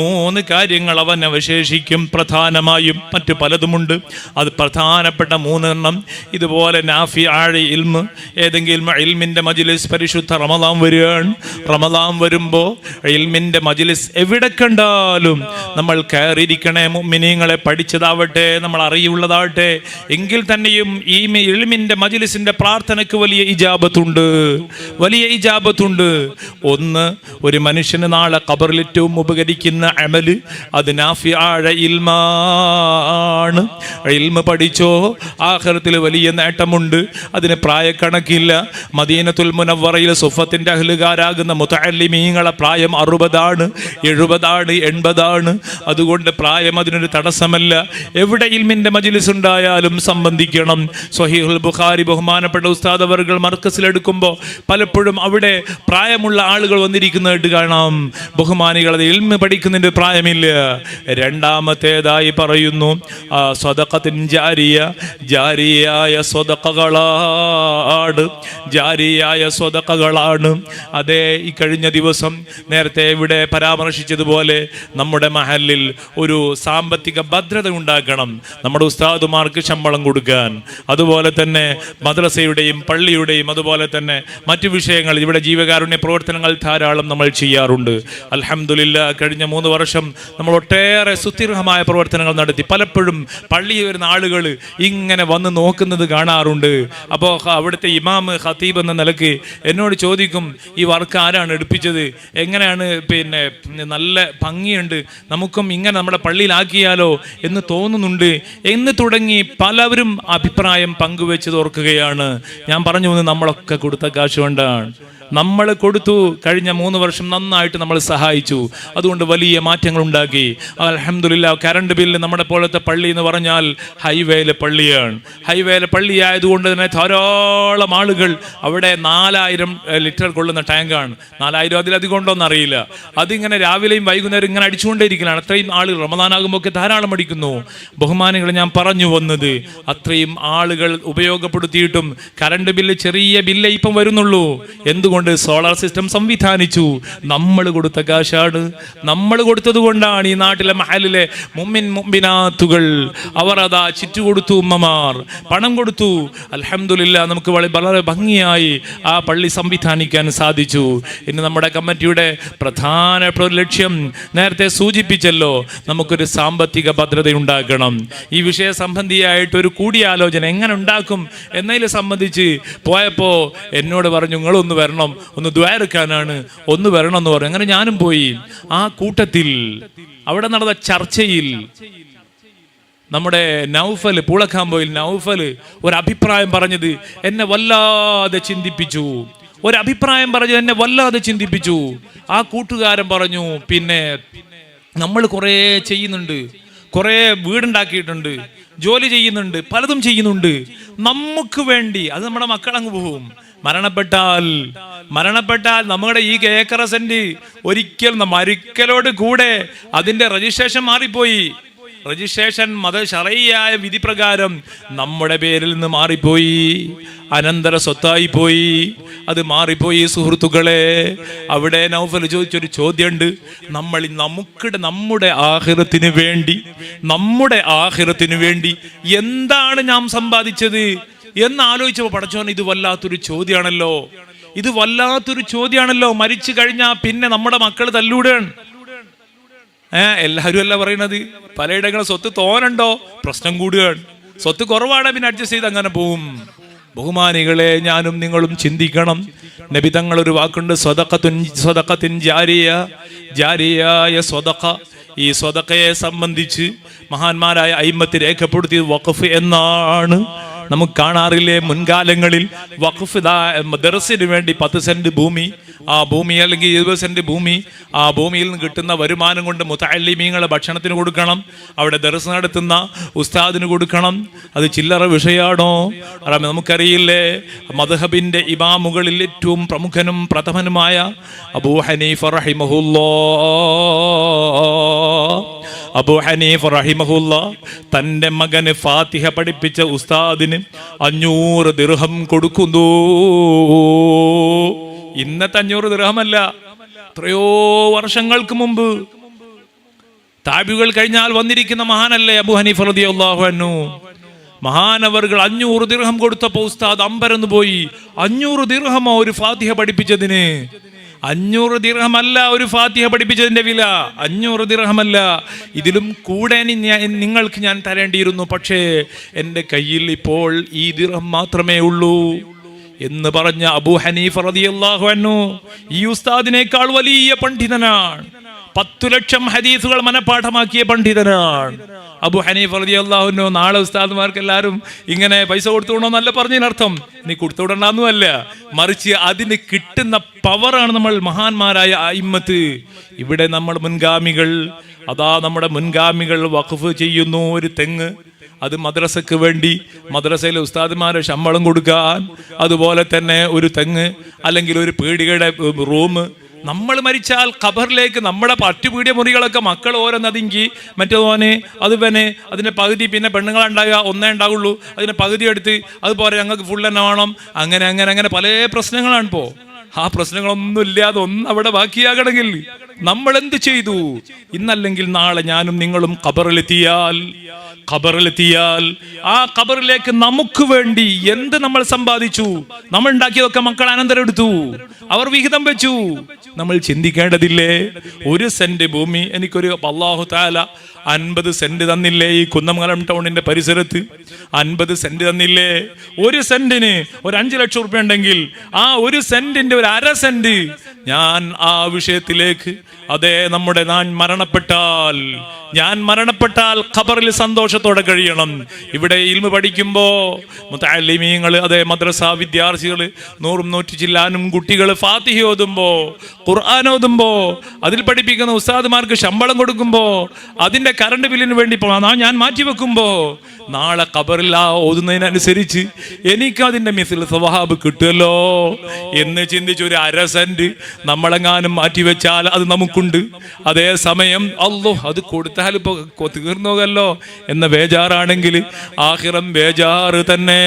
3 കാര്യങ്ങൾ അവൻ ശേഷിക്കും. പ്രധാനമായും മറ്റു പലതുമുണ്ട്, അത് പ്രധാനപ്പെട്ട 3 എണ്ണം. ഇതുപോലെ നാഫി ആഴ ഇൽമ്, ഏതെങ്കിലും ഇൽമിൻ്റെ മജ്ലിസ്, പരിശുദ്ധ റമദാൻ വരികയാണ്. റമദാൻ വരുമ്പോൾ ഇൽമിൻ്റെ മജ്ലിസ് എവിടെ കണ്ടാലും നമ്മൾ കയറിയിരിക്കണേ. മുഅ്മിനീങ്ങളെ, പഠിച്ചതാവട്ടെ, നമ്മൾ അറിയുള്ളതാവട്ടെ, എങ്കിൽ തന്നെയും ഈ ഇൽമിൻ്റെ മജ്ലിസിൻ്റെ പ്രാർത്ഥനയ്ക്ക് വലിയ ഇജാബത്തുണ്ട്, വലിയ ഇജാബത്തുണ്ട്. ഒന്ന്, ഒരു മനുഷ്യന് നാളെ ഖബറിൽ ഏറ്റവും ഉപകരിക്കുന്ന അമല് അത് നാഫിആയ ഇൽമാണ്. ഇൽമ പഠിച്ചോ, ആഖിറത്തിൽ വലിയ നേട്ടമുണ്ട്, അതിന് പ്രായക്കണക്കില്ല. മദീനത്തുൽ മുനവ്വറയിൽ സുഫത്തിന്റെ അഹ്ലുകാരാകുന്ന മുതഅല്ലിമീങ്ങളെ പ്രായം 60 70 80. അതുകൊണ്ട് പ്രായം അതിനൊരു തടസ്സമല്ല. എവിടെ ഇൽമിന്റെ മജ്ലിസ് ഉണ്ടായാലും സംബന്ധിക്കണം. സ്വഹീഹുൽ ബുഖാരി ബഹുമാനപ്പെട്ട ഉസ്താദ് അവർകൾ മർക്കസിലെടുക്കുമ്പോൾ പലപ്പോഴും അവിടെ പ്രായമുള്ള ആളുകൾ വന്നിരിക്കുന്നതായിട്ട് കാണാം. ബഹുമാനികൾ ഇൽമ പഠിക്കുന്നതിന്റെ പ്രായമില്ല. രണ്ടാമത്തേതായി പറയുന്നു സ്വദഖത്തുൻ ജാരിയ, ജാരിയായ സ്വദഖകളാണ്, ജാരിയായ സ്വദഖകളാണ്. അതേ, ഈ കഴിഞ്ഞ ദിവസം നേരത്തെ ഇവിടെ പരാമർശിച്ചതുപോലെ നമ്മുടെ മഹലിൽ ഒരു സാമ്പത്തിക ഭദ്രത ഉണ്ടാക്കണം, നമ്മുടെ ഉസ്താദുമാർക്ക് ശമ്പളം കൊടുക്കാൻ. അതുപോലെ തന്നെ മദ്രസയുടെയും പള്ളിയുടെയും അതുപോലെ തന്നെ മറ്റു വിഷയങ്ങൾ, ഇവിടെ ജീവകാരുണ്യ പ്രവർത്തനങ്ങൾ ധാരാളം നമ്മൾ ചെയ്യാറുണ്ട്. അൽഹംദുലില്ലാ, കഴിഞ്ഞ 3 വർഷം നമ്മൾ ഒട്ടേറെ സുദീർഘമായ പ്രവർത്തനങ്ങൾ നടത്തി. പലപ്പോഴും പള്ളിയിൽ വരുന്ന ആളുകൾ ഇങ്ങനെ വന്ന് നോക്കുന്നത് കാണാറുണ്ട്. അപ്പോൾ അവിടുത്തെ ഇമാം ഖതീബ് എന്ന നിലയ്ക്ക് എന്നോട് ചോദിക്കും, ഈ വർക്ക് ആരാണ് എടുപ്പിച്ചത്, എങ്ങനെയാണ്, പിന്നെ നല്ല ഭംഗിയുണ്ട്, നമുക്കും ഇങ്ങനെ നമ്മുടെ പള്ളിയിലാക്കിയാലോ എന്ന് തോന്നുന്നുണ്ട് എന്ന് തുടങ്ങി പലവരും അഭിപ്രായം പങ്കുവെച്ചത് ഓർക്കുകയാണ്. ഞാൻ പറഞ്ഞു വന്ന് നമ്മളൊക്കെ കൊടുത്ത കാശ് കൊണ്ടാണ്, നമ്മൾ കൊടുത്തു. കഴിഞ്ഞ 3 വർഷം നന്നായിട്ട് നമ്മൾ സഹായിച്ചു, അതുകൊണ്ട് വലിയ മാറ്റങ്ങൾ ഉണ്ടാക്കി. അൽഹംദുലില്ലാ, കറണ്ട് ബില്ല് നമ്മുടെ പോലത്തെ പള്ളി എന്ന് പറഞ്ഞാൽ ഹൈവേയിലെ പള്ളിയാണ്. ഹൈവേയിലെ പള്ളി ആയതുകൊണ്ട് തന്നെ ധാരാളം ആളുകൾ, അവിടെ 4000 ലിറ്റർ കൊള്ളുന്ന ടാങ്കാണ്. 4000 അതിലധികം ഉണ്ടോയെന്ന് അറിയില്ല. അതിങ്ങനെ രാവിലെയും വൈകുന്നേരം ഇങ്ങനെ അടിച്ചുകൊണ്ടേയിരിക്കലാണ്. അത്രയും ആളുകൾ റമദാനാകുമ്പോൾ ഒക്കെ ധാരാളം അടിക്കുന്നു. ബഹുമാനികൾ, ഞാൻ പറഞ്ഞു വന്നത്, അത്രയും ആളുകൾ ഉപയോഗപ്പെടുത്തിയിട്ടും കറണ്ട് ബില്ല് ചെറിയ ബില്ലേ ഇപ്പം വരുന്നുള്ളൂ. എന്തുകൊണ്ട്? സോളാർ സിസ്റ്റം സംവിധാനിച്ചു. നമ്മൾ കൊടുത്ത കാശാണ്, നമ്മൾ കൊടുത്തത് കൊണ്ടാണ് ഈ നാട്ടിലെ മഹലിലെ മുഅ്മിനാത്തുകൾ അവർ അതാ ചിറ്റു കൊടുത്തു, ഉമ്മമാർ പണം കൊടുത്തു. അൽഹംദുലില്ലാ, നമുക്ക് വളരെ ഭംഗിയായി ആ പള്ളി സംവിധാനിക്കാൻ സാധിച്ചു. ഇന്ന് നമ്മുടെ കമ്മിറ്റിയുടെ പ്രധാനപ്പെട്ട ഒരു ലക്ഷ്യം നേരത്തെ സൂചിപ്പിച്ചല്ലോ, നമുക്കൊരു സാമ്പത്തിക ഭദ്രത ഉണ്ടാക്കണം. ഈ വിഷയ സംബന്ധിയായിട്ട് ഒരു കൂടിയാലോചന എങ്ങനെ ഉണ്ടാക്കും എന്നതിനെ സംബന്ധിച്ച് പോയപ്പോൾ എന്നോട് പറഞ്ഞു, നിങ്ങളൊന്ന് വരണം, ഒന്ന് ദുആ എടുക്കാനാണ്, ഒന്ന് വരണം എന്ന് പറഞ്ഞു. അങ്ങനെ ഞാനും പോയി. ആ കൂട്ടത്തിൽ അവിടെ നടന്ന ചർച്ചയിൽ നമ്മുടെ നൗഫൽ, പൂളക്കാമ്പോയിൽ നൗഫൽ ഒരു അഭിപ്രായം പറഞ്ഞത് എന്നെ വല്ലാതെ ചിന്തിപ്പിച്ചു. ഒരഭിപ്രായം പറഞ്ഞത് എന്നെ വല്ലാതെ ചിന്തിപ്പിച്ചു. ആ കൂട്ടുകാരൻ പറഞ്ഞു, പിന്നെ നമ്മൾ കുറേ ചെയ്യുന്നുണ്ട്, കുറേ വീടുണ്ടാക്കിയിട്ടുണ്ട്, ജോലി ചെയ്യുന്നുണ്ട്, പലതും ചെയ്യുന്നുണ്ട് നമുക്ക് വേണ്ടി. അത് നമ്മുടെ മക്കളങ്ങ് പോവും. മരണപ്പെട്ടാൽ നമ്മുടെ ഈ ഏക്കർ സെന്റ് മരിക്കലോട് കൂടെ അതിന്റെ രജിസ്ട്രേഷൻ മാറിപ്പോയി. രജിസ്ട്രേഷൻ ശറഈയായ വിധി പ്രകാരം നമ്മുടെ പേരിൽ നിന്ന് മാറിപ്പോയി, അനന്തര സ്വത്തായി പോയി, അത് മാറിപ്പോയി. സുഹൃത്തുക്കളെ, അവിടെ നൗഫൽ ചോദിച്ചൊരു ചോദ്യമുണ്ട്. നമ്മുടെ ആഖിറത്തിന് വേണ്ടി എന്താണ് നാം സമ്പാദിച്ചത് എന്ന് ആലോചിച്ചപ്പോൾ പടച്ചോൻ, ഇത് വല്ലാത്തൊരു ചോദ്യമാണല്ലോ. മരിച്ചു കഴിഞ്ഞാൽ പിന്നെ നമ്മുടെ മക്കൾ തല്ലൂടാണ്. എല്ലാവരും അല്ല പറയണത്. പലയിടങ്ങളിൽ സ്വത്ത് തോനുണ്ടോ പ്രശ്നം കൂടുകയാണ്, സ്വത്ത് കുറവാണ് പിന്നെ അഡ്ജസ്റ്റ് ചെയ്ത് അങ്ങനെ പോവും. ബഹുമാനികളെ, ഞാനും നിങ്ങളും ചിന്തിക്കണം. നബി തങ്ങൾ ഒരു വാക്കുണ്ട്, സ്വദഖത്തുൻ ജാരിയായ സ്വദഖ. ഈ സ്വദഖയെ സംബന്ധിച്ച് മഹാന്മാരായ അയിമ്മത്ത് രേഖപ്പെടുത്തിയത് വഖഫ് എന്നാണ്. നമുക്ക് കാണാറില്ലേ, മുൻകാലങ്ങളിൽ വഖഫ് ദർസിന് വേണ്ടി 10 സെന്റ് ഭൂമി, ആ ഭൂമി അല്ലെങ്കിൽ 20 സെന്റ് ഭൂമി, ആ ഭൂമിയിൽ നിന്ന് കിട്ടുന്ന വരുമാനം കൊണ്ട് മുതഅല്ലിമീങ്ങളെ ഭക്ഷണത്തിന് കൊടുക്കണം, അവിടെ ദർസ് നടത്തുന്ന ഉസ്താദിന് കൊടുക്കണം. അത് ചില്ലറ വിഷയമാണോ? നമുക്കറിയില്ലേ, മദ്ഹബിന്റെ ഇമാമുകളിൽ ഏറ്റവും പ്രമുഖനും പ്രഥമനുമായ അബൂ ഹനീഫ റഹിമഹുല്ലാ തൻ്റെ മകന് ഫാത്തിഹ പഠിപ്പിച്ച ഉസ്താദിന് 500 ദിർഹം കൊടുക്കുന്നു. ഇന്നത്തെ 500 ദിർഹമല്ല, എത്രയോ വർഷങ്ങൾക്ക് മുമ്പ് താബികൾ കഴിഞ്ഞാൽ വന്നിരിക്കുന്ന മഹാനല്ലേ അബൂ ഹനീഫ റളിയല്ലാഹു അൻഹു. മഹാനവറുകൾ 500 ദിർഹം കൊടുത്തപ്പോൾ ഉസ്താദ് അമ്പരന്ന് പോയി. 500 ദിർഹമോ ഒരു ഫാത്തിഹ പഠിപ്പിച്ചതിന്? 500 ദിർഹമല്ല ഒരു ഫാത്തിഹ പഠിപ്പിച്ചതിന്റെ വില, 500 ദിർഹമല്ല. ഇതിലും കൂടെ നിങ്ങൾക്ക് ഞാൻ തരേണ്ടിയിരുന്നു, പക്ഷേ എൻ്റെ കയ്യിൽ ഇപ്പോൾ ഈ ദിർഹം മാത്രമേ ഉള്ളൂ എന്ന് പറഞ്ഞ അബൂ ഹനീഫ റളിയല്ലാഹു അൻഹു ഈ ഉസ്താദിനേക്കാൾ വലിയ പണ്ഡിതനാണ്. 10 ലക്ഷം ഹദീസുകൾ മനഃപാഠമാക്കിയ പണ്ഡിതനാണ് അബൂ ഹനീഫ റളിയല്ലാഹു അൻഹു. നാളെ ഉസ്താദ്മാർക്ക് എല്ലാവരും ഇങ്ങനെ പൈസ കൊടുത്തുകൊണ്ടോന്നല്ല പറഞ്ഞതിനർത്ഥം, നീ കൊടുത്തുവിടണമെന്നല്ല, മറിച്ച് അതിന് കിട്ടുന്ന പവറാണ് നമ്മൾ മഹാന്മാരായ അയിമ്മത്ത്. ഇവിടെ നമ്മൾ മുൻഗാമികൾ, അതാ നമ്മുടെ മുൻഗാമികൾ വഖഫ് ചെയ്യുന്നു ഒരു തെങ്ങ്, അത് മദ്രസക്ക് വേണ്ടി, മദ്രസയിലെ ഉസ്താദ്മാരെ ശമ്പളം കൊടുക്കാൻ. അതുപോലെ തന്നെ ഒരു തെങ്ങ് അല്ലെങ്കിൽ ഒരു പീടികയുടെ റൂം. നമ്മൾ മരിച്ചാൽ ഖബറിലേക്ക് നമ്മുടെ പറ്റുപീടിയ മുറികളൊക്കെ മക്കൾ ഓരോന്നതിങ്കി മറ്റേതോനെ അതുവനെ അതിൻ്റെ പകുതി, പിന്നെ പെണ്ണുങ്ങളുണ്ടാകുക ഒന്നേ ഉണ്ടാവുള്ളൂ, അതിൻ്റെ പകുതി എടുത്ത് അതുപോലെ ഞങ്ങൾക്ക് ഫുൾ തന്നെ വേണം. അങ്ങനെ അങ്ങനെ അങ്ങനെ പല പ്രശ്നങ്ങളാണ് ഇപ്പോൾ. ആ പ്രശ്നങ്ങളൊന്നും ഇല്ലാതെ ഒന്ന് അവിടെ ബാക്കിയാകണമെങ്കിൽ നമ്മൾ എന്ത് ചെയ്തു? ഇന്നല്ലെങ്കിൽ നാളെ ഞാനും നിങ്ങളും ഖബറിലെത്തിയാൽ ആ ഖബറിലേക്ക് നമുക്ക് വേണ്ടി എന്ത് നമ്മൾ സമ്പാദിച്ചു? നമ്മൾ ഉണ്ടാക്കിയതൊക്കെ മക്കൾ അനന്തരം എടുത്തു, അവർ വിഹിതം വെച്ചു. നമ്മൾ ചിന്തിക്കേണ്ടതില്ലേ? 1 സെന്റ് ഭൂമി എനിക്കൊരു അല്ലാഹു തആല 50 സെന്റ് തന്നില്ലേ? ഈ കുന്നമംഗലം ടൗണിന്റെ പരിസരത്ത് 50 സെന്റ് തന്നില്ലേ? 1 സെന്റിന് ഒരു 5 ലക്ഷം റുപ്യ ഉണ്ടെങ്കിൽ ആ 1 സെന്റിന്റെ ഒരു 1/2 സെന്റ് ഞാൻ ആ വിഷയത്തിലേക്ക്, അതേ നമ്മുടെ ഞാൻ മരണപ്പെട്ടാൽ ഖബറിൽ സന്തോഷത്തോടെ കഴിയണം. ഇവിടെ ഇൽമു പഠിക്കുമ്പോ മുതഅല്ലിമീങ്ങൾ, അതേ മദ്രസ വിദ്യാർത്ഥികൾ 100-100 ചില്ലാനും കുട്ടികൾ ഫാത്തിഹ ഓതുമ്പോ, ഖുർആൻ ഓതുമ്പോ, അതിൽ പഠിപ്പിക്കുന്ന ഉസ്താദുമാർക്ക് ശമ്പളം കൊടുക്കുമ്പോ, അതിന്റെ കറണ്ട് ബില്ലിന് വേണ്ടി ഞാൻ മാറ്റിവെക്കുമ്പോ, നാളെ ഖബറിൽ ആ ഓതുന്നതിനനുസരിച്ച് എനിക്ക് അതിന്റെ മിസ്ൽ സവാബ് കിട്ടുമല്ലോ എന്ന് ചിന്തിച്ച് ഒരു 1/2 സെന്റ് നമ്മളെങ്ങാനും മാറ്റിവെച്ചാൽ അത് നമുക്കുണ്ട്. അതേ സമയം അത് കൊടുത്താൽ ഇപ്പൊ തീർന്നുകല്ലോ എന്ന ബേജാറാണെങ്കിൽ ആഖിറം ബേജാറ് തന്നെ.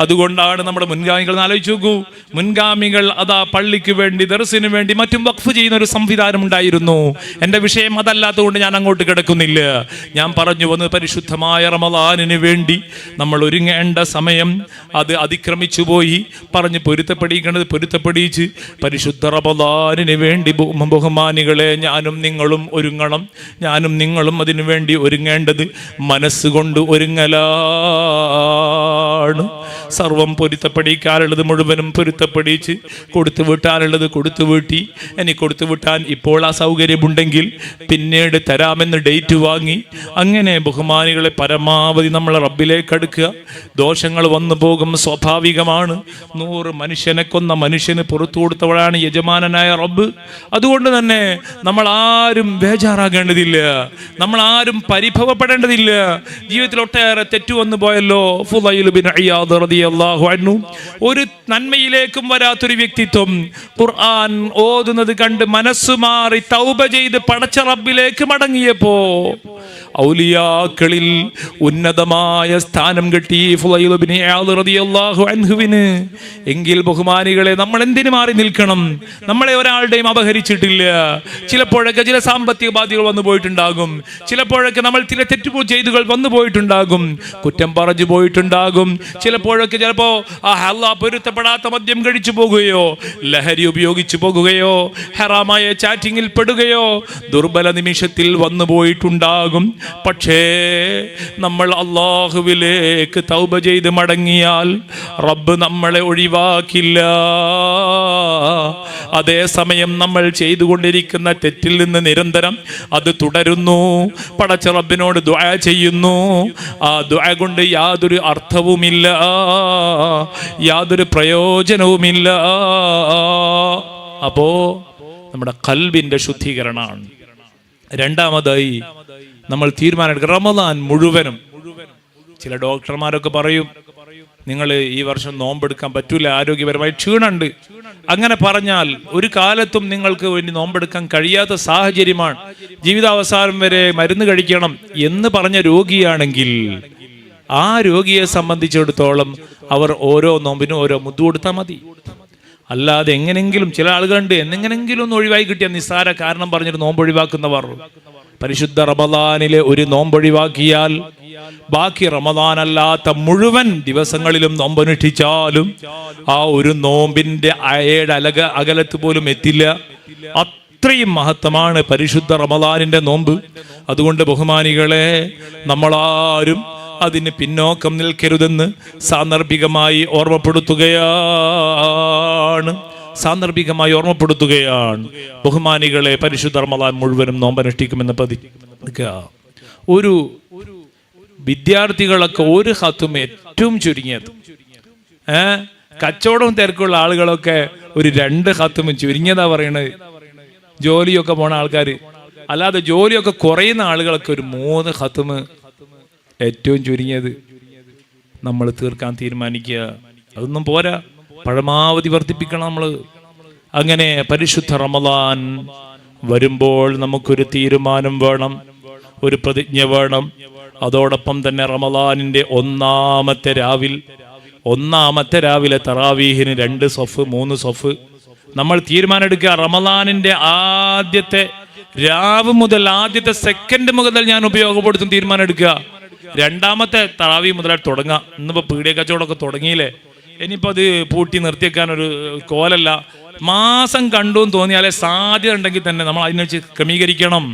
അതുകൊണ്ടാണ് നമ്മുടെ മുൻഗാമികൾ ആലോചിച്ച് നോക്കൂ. മുൻഗാമികൾ അതാ പള്ളിക്ക് വേണ്ടി, ദർസിന് വേണ്ടി മറ്റും വഖഫ് ചെയ്യുന്ന ഒരു സംവിധാനം ഉണ്ടായിരുന്നു. എൻ്റെ വിഷയം അതല്ലാത്തതുകൊണ്ട് ഞാൻ അങ്ങോട്ട് കിടക്കുന്നില്ല. ഞാൻ പറഞ്ഞു വന്ന് പരിശുദ്ധമായ റമളാനിന് വേണ്ടി നമ്മൾ ഒരുങ്ങേണ്ട സമയം അത് അതിക്രമിച്ചു പോയി. പറഞ്ഞ് പൊരുത്തപ്പെടിക്കേണ്ടത് പൊരുത്തപ്പെടിച്ച് പരിശുദ്ധ റമളാനിന് വേണ്ടി ബഹുമാനികളെ ഞാനും നിങ്ങളും ഒരുങ്ങണം. ഞാനും നിങ്ങളും അതിനു വേണ്ടി ഒരുങ്ങേണ്ടത് മനസ്സുകൊണ്ട് ഒരുങ്ങലാണ്. സർവം പൊരുത്തപ്പെടിക്കാനുള്ളത് മുഴുവനും പൊരുത്തപ്പെടിച്ച് കൊടുത്തു വിട്ടാനുള്ളത് കൊടുത്തു വീട്ടി. ഇനി കൊടുത്തു വിട്ടാൻ ഇപ്പോൾ ആ സൗകര്യമുണ്ടെങ്കിൽ പിന്നീട് തരാമെന്ന് ഡേറ്റ് വാങ്ങി അങ്ങനെ ബഹുമാനികളെ പരമാവധി നമ്മൾ റബ്ബിലേക്ക് അടുക്കുക. ദോഷങ്ങൾ വന്നു പോകും, സ്വാഭാവികമാണ്. 100 മനുഷ്യനെ കൊന്ന മനുഷ്യന് പുറത്തു കൊടുത്തവളാണ് യജമാനനായ റബ്ബ്. അതുകൊണ്ട് തന്നെ നമ്മൾ ആരും ബേജാറാകേണ്ടതില്ല, നമ്മൾ ആരും പരിഭവപ്പെടേണ്ടതില്ല. ജീവിതത്തിൽ ഒട്ടേറെ തെറ്റു വന്നു പോയല്ലോ. ഫുളൈൽ ബിൻ ഇയാദ് റളിയല്ലാഹു അൻഹു, ഒരു നന്മയിലേക്കും വരാത്തൊരു വ്യക്തിത്വം, ഖുർആൻ ഓതുന്നത് കണ്ട് മനസ്സ് മാറി തൗബ ചെയ്ത് പടച്ച റബ്ബിലേക്ക് മടങ്ങിയപ്പോ ഔലിയാക്കളിൽ ഉന്നതമായ സ്ഥാനം കിട്ടി ഫുളൈൽ ബിൻ ഇയാദ് റളിയല്ലാഹു അൻഹുവിന്. എങ്കിൽ ബഹുമാനികളെ നമ്മൾ എന്തിനു മാറി നിൽക്കണം? നമ്മളെ ഒരാളുടെയും അപഹരിച്ചിട്ടില്ല. ചിലപ്പോഴൊക്കെ ചില സാമ്പത്തിക ബാധ്യതകൾ വന്നു പോയിട്ടുണ്ടാകും, ചിലപ്പോഴൊക്കെ നമ്മൾ ചില തെറ്റുപോ ചെയ്തുകൾ വന്നു പോയിട്ടുണ്ടാകും, കുറ്റം പറഞ്ഞു പോയിട്ടുണ്ടാകും. ചിലപ്പോഴൊക്കെ ചിലപ്പോ അല്ലാഹ് പൊരുത്തപ്പെടാത്ത മദ്യം കഴിച്ചു പോകുകയോ, ലഹരി ഉപയോഗിച്ചു പോകുകയോ, ഹറാമായ ചാറ്റിങ്ങിൽ പെടുകയോ ദുർബല നിമിഷത്തിൽ വന്നു പോയിട്ടുണ്ടാകും. പക്ഷേ നമ്മൾ അല്ലാഹുവിലേക്ക് തൗബ ചെയ്ത് മടങ്ങിയാൽ റബ്ബ് നമ്മളെ ഒഴിവാക്കില്ല. അതേസമയം നമ്മൾ ചെയ്തുകൊണ്ടിരിക്കുന്ന തെറ്റിൽ നിന്ന് നിരന്തരം അത് തുടരുന്നു, പടച്ച റബ്ബിനോട് ദുആ ചെയ്യുന്നു. ആ ദുആ കൊണ്ട് യാതൊരു അർത്ഥവുമില്ല, യാതൊരു പ്രയോജനവുമില്ല. അപ്പോ നമ്മുടെ ഖൽബിന്റെ ശുദ്ധീകരണമാണ്. രണ്ടാമതായി നമ്മൾ തീരുമാനമെടുക്കുക, റമദാൻ മുഴുവനും. ചില ഡോക്ടർമാരൊക്കെ പറയും നിങ്ങൾ ഈ വർഷം നോമ്പെടുക്കാൻ പറ്റൂല, ആരോഗ്യപരമായി ക്ഷീണുണ്ട്. അങ്ങനെ പറഞ്ഞാൽ ഒരു കാലത്തും നിങ്ങൾക്ക് വേണ്ടി നോമ്പെടുക്കാൻ കഴിയാത്ത സാഹചര്യമാണ്, ജീവിതാവസാനം വരെ മരുന്ന് കഴിക്കണം എന്ന് പറഞ്ഞ രോഗിയാണെങ്കിൽ ആ രോഗിയെ സംബന്ധിച്ചിടത്തോളം അവർ ഓരോ നോമ്പിനും ഓരോ മുദ്ദു കൊടുത്താൽ മതി. അല്ലാതെ എങ്ങനെങ്കിലും ചില ആളുകളുണ്ട് എന്നെങ്ങനെങ്കിലും ഒന്ന് ഒഴിവായി കിട്ടിയ നിസ്സാര കാരണം പറഞ്ഞിട്ട് നോമ്പ് ഒഴിവാക്കുന്നവർ. പരിശുദ്ധ റമദാനിലെ ഒരു നോമ്പൊഴിവാക്കിയാൽ ബാക്കി റമദാൻ അല്ലാത്ത മുഴുവൻ ദിവസങ്ങളിലും നോമ്പനുഷ്ഠിച്ചാലും ആ ഒരു നോമ്പിന്റെ 7 അകലത്ത് പോലും എത്തില്ല. അത്രയും മഹത്വമാണ് പരിശുദ്ധ റമദാനിന്റെ നോമ്പ്. അതുകൊണ്ട് ബഹുമാനികളെ, നമ്മളാരും അതിന് പിന്നോക്കം നിൽക്കരുതെന്ന് സാന്ദർഭികമായി ഓർമ്മപ്പെടുത്തുകയാണ്. ബഹുമാനികളെ, പരിശുദ്ധ റമദാൻ മുഴുവനും നോമ്പനുഷ്ഠിക്കുമെന്ന് പ്രതിജ്ഞ. ഒരു വിദ്യാർത്ഥികളൊക്കെ ഒരു ഖത്തും ഏറ്റവും ചുരുങ്ങിയത്, കച്ചവടവും തിരക്കുള്ള ആളുകളൊക്കെ ഒരു 2 ഖത്തും ചുരുങ്ങിയതാ പറയണത്. ജോലിയൊക്കെ പോണ ആൾക്കാർ, അല്ലാതെ ജോലിയൊക്കെ കുറയുന്ന ആളുകളൊക്കെ ഒരു 3 ഖത്തും ഏറ്റവും ചുരുങ്ങിയത് നമ്മൾ തീർക്കാൻ തീരുമാനിക്കുക. അതൊന്നും പോരാ, പരമാവധി വർദ്ധിപ്പിക്കണം നമ്മൾ. അങ്ങനെ പരിശുദ്ധ റമദാൻ വരുമ്പോൾ നമുക്കൊരു തീരുമാനം വേണം, ഒരു പ്രതിജ്ഞ വേണം. അതോടൊപ്പം തന്നെ റമദാനിന്റെ ഒന്നാമത്തെ രാവിലെ തറാവീഹിന് 2 സഫ് 3 സഫ് നമ്മൾ തീരുമാനം എടുക്കുക. റമദാനിന്റെ ആദ്യത്തെ രാവ് മുതൽ, ആദ്യത്തെ സെക്കൻഡ് മുതൽ ഞാൻ ഉപയോഗപ്പെടുത്തും തീരുമാനം എടുക്കുക. 2ാമത്തെ തറാവീഹ് മുതൽ തുടങ്ങാം. ഇന്നിപ്പോ പീഡിയ കച്ചവടമൊക്കെ തുടങ്ങിയില്ലേ, ഇനിയിപ്പോൾ അത് പൂട്ടി നിർത്തിയേക്കാനൊരു കോലല്ല. മാസം കണ്ടു എന്ന് തോന്നിയാലേ സാധ്യത ഉണ്ടെങ്കിൽ തന്നെ നമ്മൾ അതിനെ വെച്ച് ക്രമീകരിക്കണം.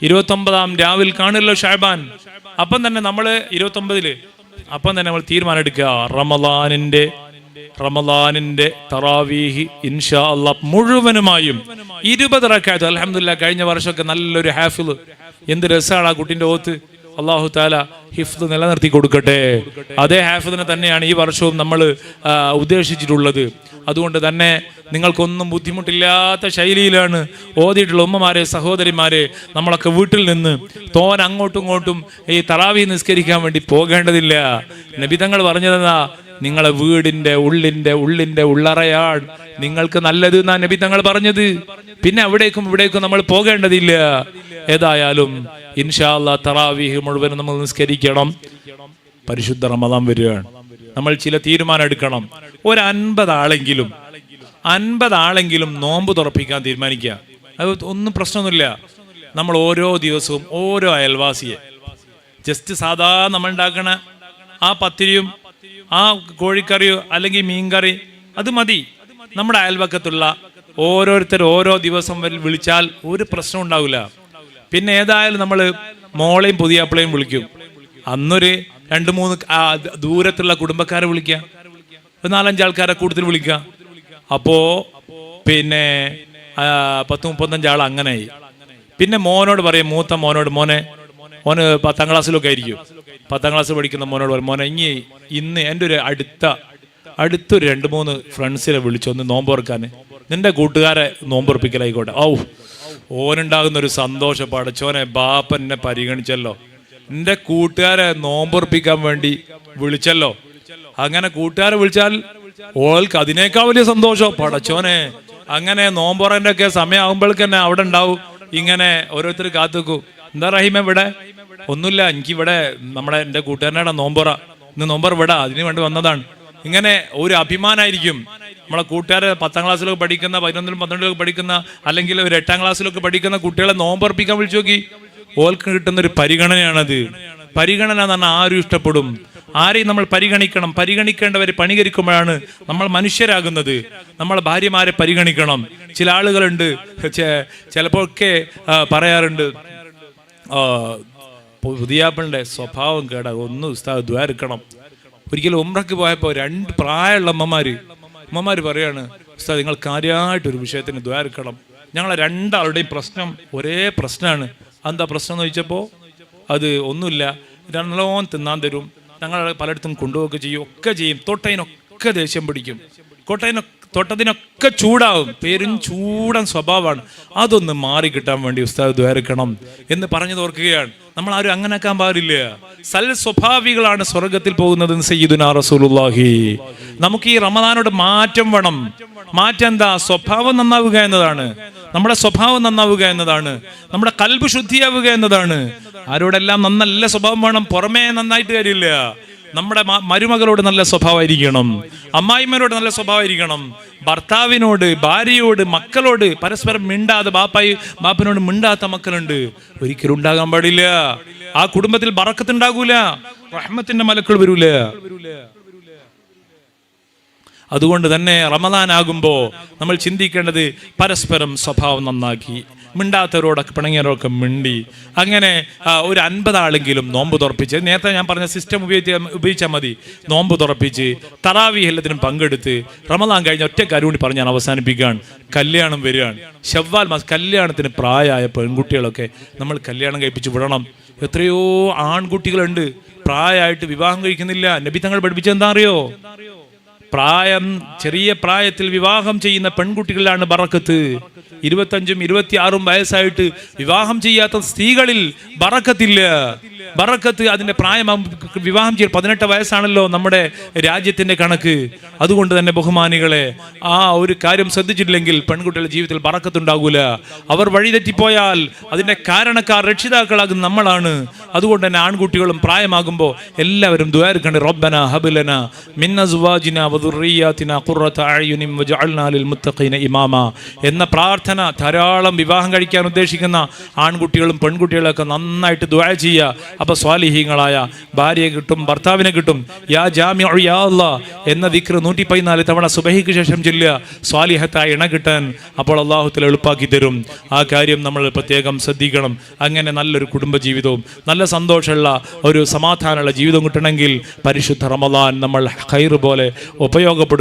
29-ാം രാവിൽ കാണില്ലോ ഷഅബാൻ, അപ്പം തന്നെ നമ്മൾ 29-ല് അപ്പം തന്നെ നമ്മൾ തീരുമാനം എടുക്കുക. റമദാനിന്റെ തറാവീഹ് ഇൻഷാ അല്ലാഹ് മുഴുവനുമായും 20 റക്അത്ത്. അൽഹംദുലില്ലാഹ്, കഴിഞ്ഞ വർഷമൊക്കെ നല്ലൊരു ഹാഫിള്, എന്ത് രസമാണ് ആ കുട്ടിന്റെ ഓത്ത്. അല്ലാഹു തആല ഹിഫ്ദ് നിലനിർത്തി കൊടുക്കട്ടെ. അതേ ഹാഫിദിനെ തന്നെയാണ് ഈ വർഷവും നമ്മൾ ഉദ്ദേശിച്ചിട്ടുള്ളത്. അതുകൊണ്ട് തന്നെ നിങ്ങൾക്കൊന്നും ബുദ്ധിമുട്ടില്ലാത്ത ശൈലിയിലാണ് ഓതിയിട്ടുള്ള ഉമ്മമാരെ, സഹോദരിമാരെ. നമ്മളൊക്കെ വീട്ടിൽ നിന്ന് അങ്ങോട്ടും ഇങ്ങോട്ടും ഈ തറാവീഹ് നിസ്കരിക്കാൻ വേണ്ടി പോകേണ്ടതില്ല. നബി തങ്ങൾ പറഞ്ഞതെന്നാ, നിങ്ങളെ വീടിന്റെ ഉള്ളിന്റെ ഉള്ളറയാണ് നിങ്ങൾക്ക് നല്ലത് എന്നാ നബി തങ്ങൾ പറഞ്ഞത്. പിന്നെ അവിടേക്കും ഇവിടേക്കും നമ്മൾ പോകേണ്ടതില്ല. ഏതായാലും ഇൻഷാ അല്ലാഹ് തറാവീഹ് മുഴുവനും നമ്മൾ നിസ്കരിക്കണം. പരിശുദ്ധ റമദാൻ വരികയാണ്, നമ്മൾ ചില തീരുമാനം എടുക്കണം. ഒരു 50 ആളെങ്കിലും നോമ്പ് തുറപ്പിക്കാൻ തീരുമാനിക്കുക. അത് ഒന്നും പ്രശ്നമൊന്നുമില്ല. നമ്മൾ ഓരോ ദിവസവും ഓരോ അയൽവാസിയെ ജസ്റ്റ് സാധാ നമ്മൾ ഉണ്ടാക്കണ ആ പത്തിരിയും ആ കോഴിക്കറിയോ അല്ലെങ്കിൽ മീൻകറി അത് മതി. നമ്മുടെ അയൽവക്കത്തുള്ള ഓരോരുത്തർ ഓരോ ദിവസം വിളിച്ചാൽ ഒരു പ്രശ്നം ഉണ്ടാവില്ല. പിന്നെ ഏതായാലും നമ്മൾ മോളെയും പുതിയാപ്പിളയും വിളിക്കും. അന്നൊരു 2-3 ദൂരത്തുള്ള കുടുംബക്കാരെ വിളിക്കുക, 4-5 ആൾക്കാരെ കൂടുതൽ വിളിക്കുക. അപ്പോ പിന്നെ 10-35 ആൾ അങ്ങനെയായി. പിന്നെ മോനോട് പറയും, മൂത്ത മോനോട്, മോന് 10ാം ക്ലാസ്സിലൊക്കെ ആയിരിക്കും, 10ാം ക്ലാസ് പഠിക്കുന്ന മോനോട് പറയും, മോനെ ഇന്ന് എൻ്റെ ഒരു അടുത്തൊരു 2-3 ഫ്രണ്ട്സിനെ വിളിച്ചൊന്ന് നോമ്പുറക്കാൻ, നിന്റെ കൂട്ടുകാരെ നോമ്പുറപ്പിക്കലായിക്കോട്ടെ. ഓനുണ്ടാകുന്ന ഒരു സന്തോഷം, പടച്ചോനെ ബാപ്പനെ പരിഗണിച്ചല്ലോ, എൻ്റെ കൂട്ടുകാരെ നോമ്പുറപ്പിക്കാൻ വേണ്ടി വിളിച്ചല്ലോ. അങ്ങനെ കൂട്ടുകാരെ വിളിച്ചാൽ ഓൾക്ക് അതിനേക്കാൾ വലിയ സന്തോഷം. പടച്ചോനെ, അങ്ങനെ നോമ്പുറന്റെ ഒക്കെ സമയമാകുമ്പോഴേക്ക് തന്നെ അവിടെ ഉണ്ടാവും ഇങ്ങനെ ഓരോരുത്തർ കാത്തുവെക്കും. എന്താ റഹീമ ഇവിടെ? ഒന്നുമില്ല, എനിക്കിവിടെ എൻ്റെ കൂട്ടുകാരനാണ് നോമ്പുറ, ഇന്ന് നോമ്പുറ ഇവിടെ, അതിന് വേണ്ടി വന്നതാണ്. ഇങ്ങനെ ഒരു അഭിമാനമായിരിക്കും. നമ്മളെ കൂട്ടുകാരെ 10ാം ക്ലാസ്സിലൊക്കെ പഠിക്കുന്ന, 11-ലും 12-ലൊക്കെ പഠിക്കുന്ന, അല്ലെങ്കിൽ ഒരു 8ാം ക്ലാസ്സിലൊക്കെ പഠിക്കുന്ന കുട്ടികളെ നോമ്പുറപ്പിക്കാൻ വിളിച്ചു നോക്കി. ഓൾക്ക് കിട്ടുന്നൊരു പരിഗണനയാണത്. പരിഗണന എന്ന് പറഞ്ഞാൽ ആരും ഇഷ്ടപ്പെടും. ആരെയും നമ്മൾ പരിഗണിക്കണം. പരിഗണിക്കേണ്ടവരെ പണികരിക്കുമ്പോഴാണ് നമ്മൾ മനുഷ്യരാകുന്നത്. നമ്മളെ ഭാര്യമാരെ പരിഗണിക്കണം. ചില ആളുകളുണ്ട്, ചിലപ്പോഴൊക്കെ പറയാറുണ്ട്, പുതിയാപ്പിളിന്റെ സ്വഭാവം കേടാ, ഒന്ന് ഉസ്താദ് ദുആ എടുക്കണം. ഒരിക്കലും ഉംറയ്ക്ക് പോയപ്പോൾ 2 പ്രായമുള്ള അമ്മമാര് പറയാണ്, ഉസ്താദ് നിങ്ങൾ കാര്യമായിട്ടൊരു വിഷയത്തിന് ദുആ എടുക്കണം. ഞങ്ങളെ 2 ആളുടെയും പ്രശ്നം ഒരേ പ്രശ്നമാണ്. എന്താ പ്രശ്നം എന്ന് ചോദിച്ചപ്പോൾ അത് ഒന്നുമില്ല, നല്ലോണം തിന്നാൻ തരും, ഞങ്ങൾ പലയിടത്തും കൊണ്ടുപോവുക ചെയ്യും, ഒക്കെ ചെയ്യും, തൊട്ടതിനൊക്കെ ദേഷ്യം പിടിക്കും, തൊട്ടതിനൊക്കെ ചൂടാവും, പേരും ചൂടൻ സ്വഭാവമാണ്. അതൊന്ന് മാറി കിട്ടാൻ വേണ്ടി ഉസ്താദ് ദുആ എടുക്കണം എന്ന് പറഞ്ഞത് ഓർക്കുകയാണ്. നമ്മൾ ആരും അങ്ങനെ ആക്കാൻ പാടില്ല. സൽ സ്വഭാവികളാണ് സ്വർഗത്തിൽ പോകുന്നത് സയ്യിദുനാ റസൂലുള്ളാഹി. നമുക്ക് ഈ റമദാനോട് മാറ്റം വേണം. മാറ്റം എന്താ? സ്വഭാവം നന്നാവുക എന്നതാണ്. നമ്മുടെ സ്വഭാവം നന്നാവുക എന്നതാണ്. നമ്മുടെ കൽബ് ശുദ്ധിയാവുക എന്നതാണ്. ആരോടെല്ലാം നല്ല സ്വഭാവം വേണം, പുറമേ നന്നായിട്ട് കാര്യമില്ല. നമ്മുടെ മരുമകളോട് നല്ല സ്വഭാവമായിരിക്കണം, അമ്മായിമാരോട് നല്ല സ്വഭാവമായിരിക്കണം, ഭർത്താവിനോട്, ഭാര്യയോട്, മക്കളോട് പരസ്പരം മിണ്ടാതെ, ബാപ്പനോട് മിണ്ടാത്ത മക്കളുണ്ട്. ഒരിക്കലും ഉണ്ടാകാൻ പാടില്ല. ആ കുടുംബത്തിൽ ബറക്കത്ത് ഉണ്ടാകൂല, റഹ്മത്തിന്റെ മലക്കൾ വരൂല. അതുകൊണ്ട് തന്നെ റമദാൻ ആകുമ്പോൾ നമ്മൾ ചിന്തിക്കേണ്ടത് പരസ്പരം സ്വഭാവം നന്നാക്കി, മിണ്ടാത്തവരോടൊക്കെ പിണങ്ങിയവരൊക്കെ മിണ്ടി, അങ്ങനെ ഒരു 50 ആളെങ്കിലും നോമ്പ് തുറപ്പിച്ച്, നേരത്തെ ഞാൻ പറഞ്ഞ സിസ്റ്റം ഉപയോഗിച്ചാൽ മതി. നോമ്പ് തുറപ്പിച്ച് തറാവീഹ് എല്ലാത്തിനും പങ്കെടുത്ത് റമദാൻ കഴിഞ്ഞ ഒറ്റ കാര്യം കൂടി പറഞ്ഞ് ഞാൻ അവസാനിപ്പിക്കുകയാണ്. കല്യാണം വരികയാണ്. ശവ്വാൽ മാസം കല്യാണത്തിന് പ്രായമായ പെൺകുട്ടികളൊക്കെ നമ്മൾ കല്യാണം കഴിപ്പിച്ച് വിടണം. എത്രയോ ആൺകുട്ടികളുണ്ട് പ്രായമായിട്ട് വിവാഹം കഴിക്കുന്നില്ല. നബി തങ്ങൾ പഠിപ്പിച്ചെന്താ അറിയോ? ചെറിയ പ്രായത്തിൽ വിവാഹം ചെയ്യുന്ന പെൺകുട്ടികളിലാണ് ബറക്കത്ത്. 25ഉം 26ഉം വയസ്സായിട്ട് വിവാഹം ചെയ്യാത്ത സ്ത്രീകളിൽ ബറക്കത്തില്ല. ബറക്കത്ത് അതിന്റെ പ്രായം വിവാഹം ചെയ്യൽ 18 വയസ്സാണല്ലോ നമ്മുടെ രാജ്യത്തിന്റെ കണക്ക്. അതുകൊണ്ട് തന്നെ ബഹുമാനികളെ, ആ ഒരു കാര്യം ശ്രദ്ധിച്ചിട്ടില്ലെങ്കിൽ പെൺകുട്ടികളുടെ ജീവിതത്തിൽ ബറക്കത്ത് ഉണ്ടാകൂല. അവർ വഴിതെറ്റിപ്പോയാൽ അതിന്റെ കാരണക്കാർ, രക്ഷിതാക്കളാകും നമ്മളാണ്. അതുകൊണ്ട് തന്നെ ആൺകുട്ടികളും പ്രായമാകുമ്പോൾ എല്ലാവരും ദുആ എടുക്കേണ്ട, റബ്ബന ഹബ് ലനാ മിൻ അസ്വാജിനാ വദുർരിയാതിനാ ഖുർറത അഅ്യുനിൻ വജഅൽനാ ലിൽ മുത്തഖീന ഇമാമ എന്ന പ്രാർത്ഥന ധാരാളം വിവാഹം കഴിക്കാൻ ഉദ്ദേശിക്കുന്ന ആൺകുട്ടികളും പെൺകുട്ടികളൊക്കെ നന്നായിട്ട് ദുആ ചെയ്യുക. അപ്പൊ സ്വാലിഹീങ്ങളായ ഭാര്യയെ കിട്ടും, ഭർത്താവിനെ കിട്ടും. യാ ജാമിഉ യാ അല്ലാഹ് എന്ന ദിക്ർ 114 തവണ സുബഹിക്ക് ശേഷം ചൊല്ലുക, സ്വാലിഹത്തായ ഇണ കിട്ടാൻ അപ്പോൾ അല്ലാഹു തആല എളുപ്പാക്കി തരും. ആ കാര്യം നമ്മൾ പ്രത്യേകം ശ്രദ്ധിക്കണം. അങ്ങനെ നല്ലൊരു കുടുംബജീവിതവും നല്ല സന്തോഷമുള്ള ഒരു സമാധാനമുള്ള ജീവിതം കിട്ടണമെങ്കിൽ പരിശുദ്ധ റമദാൻ നമ്മൾ ഖൈർ പോലെ ഉപയോഗപ്പെടുത്തണം.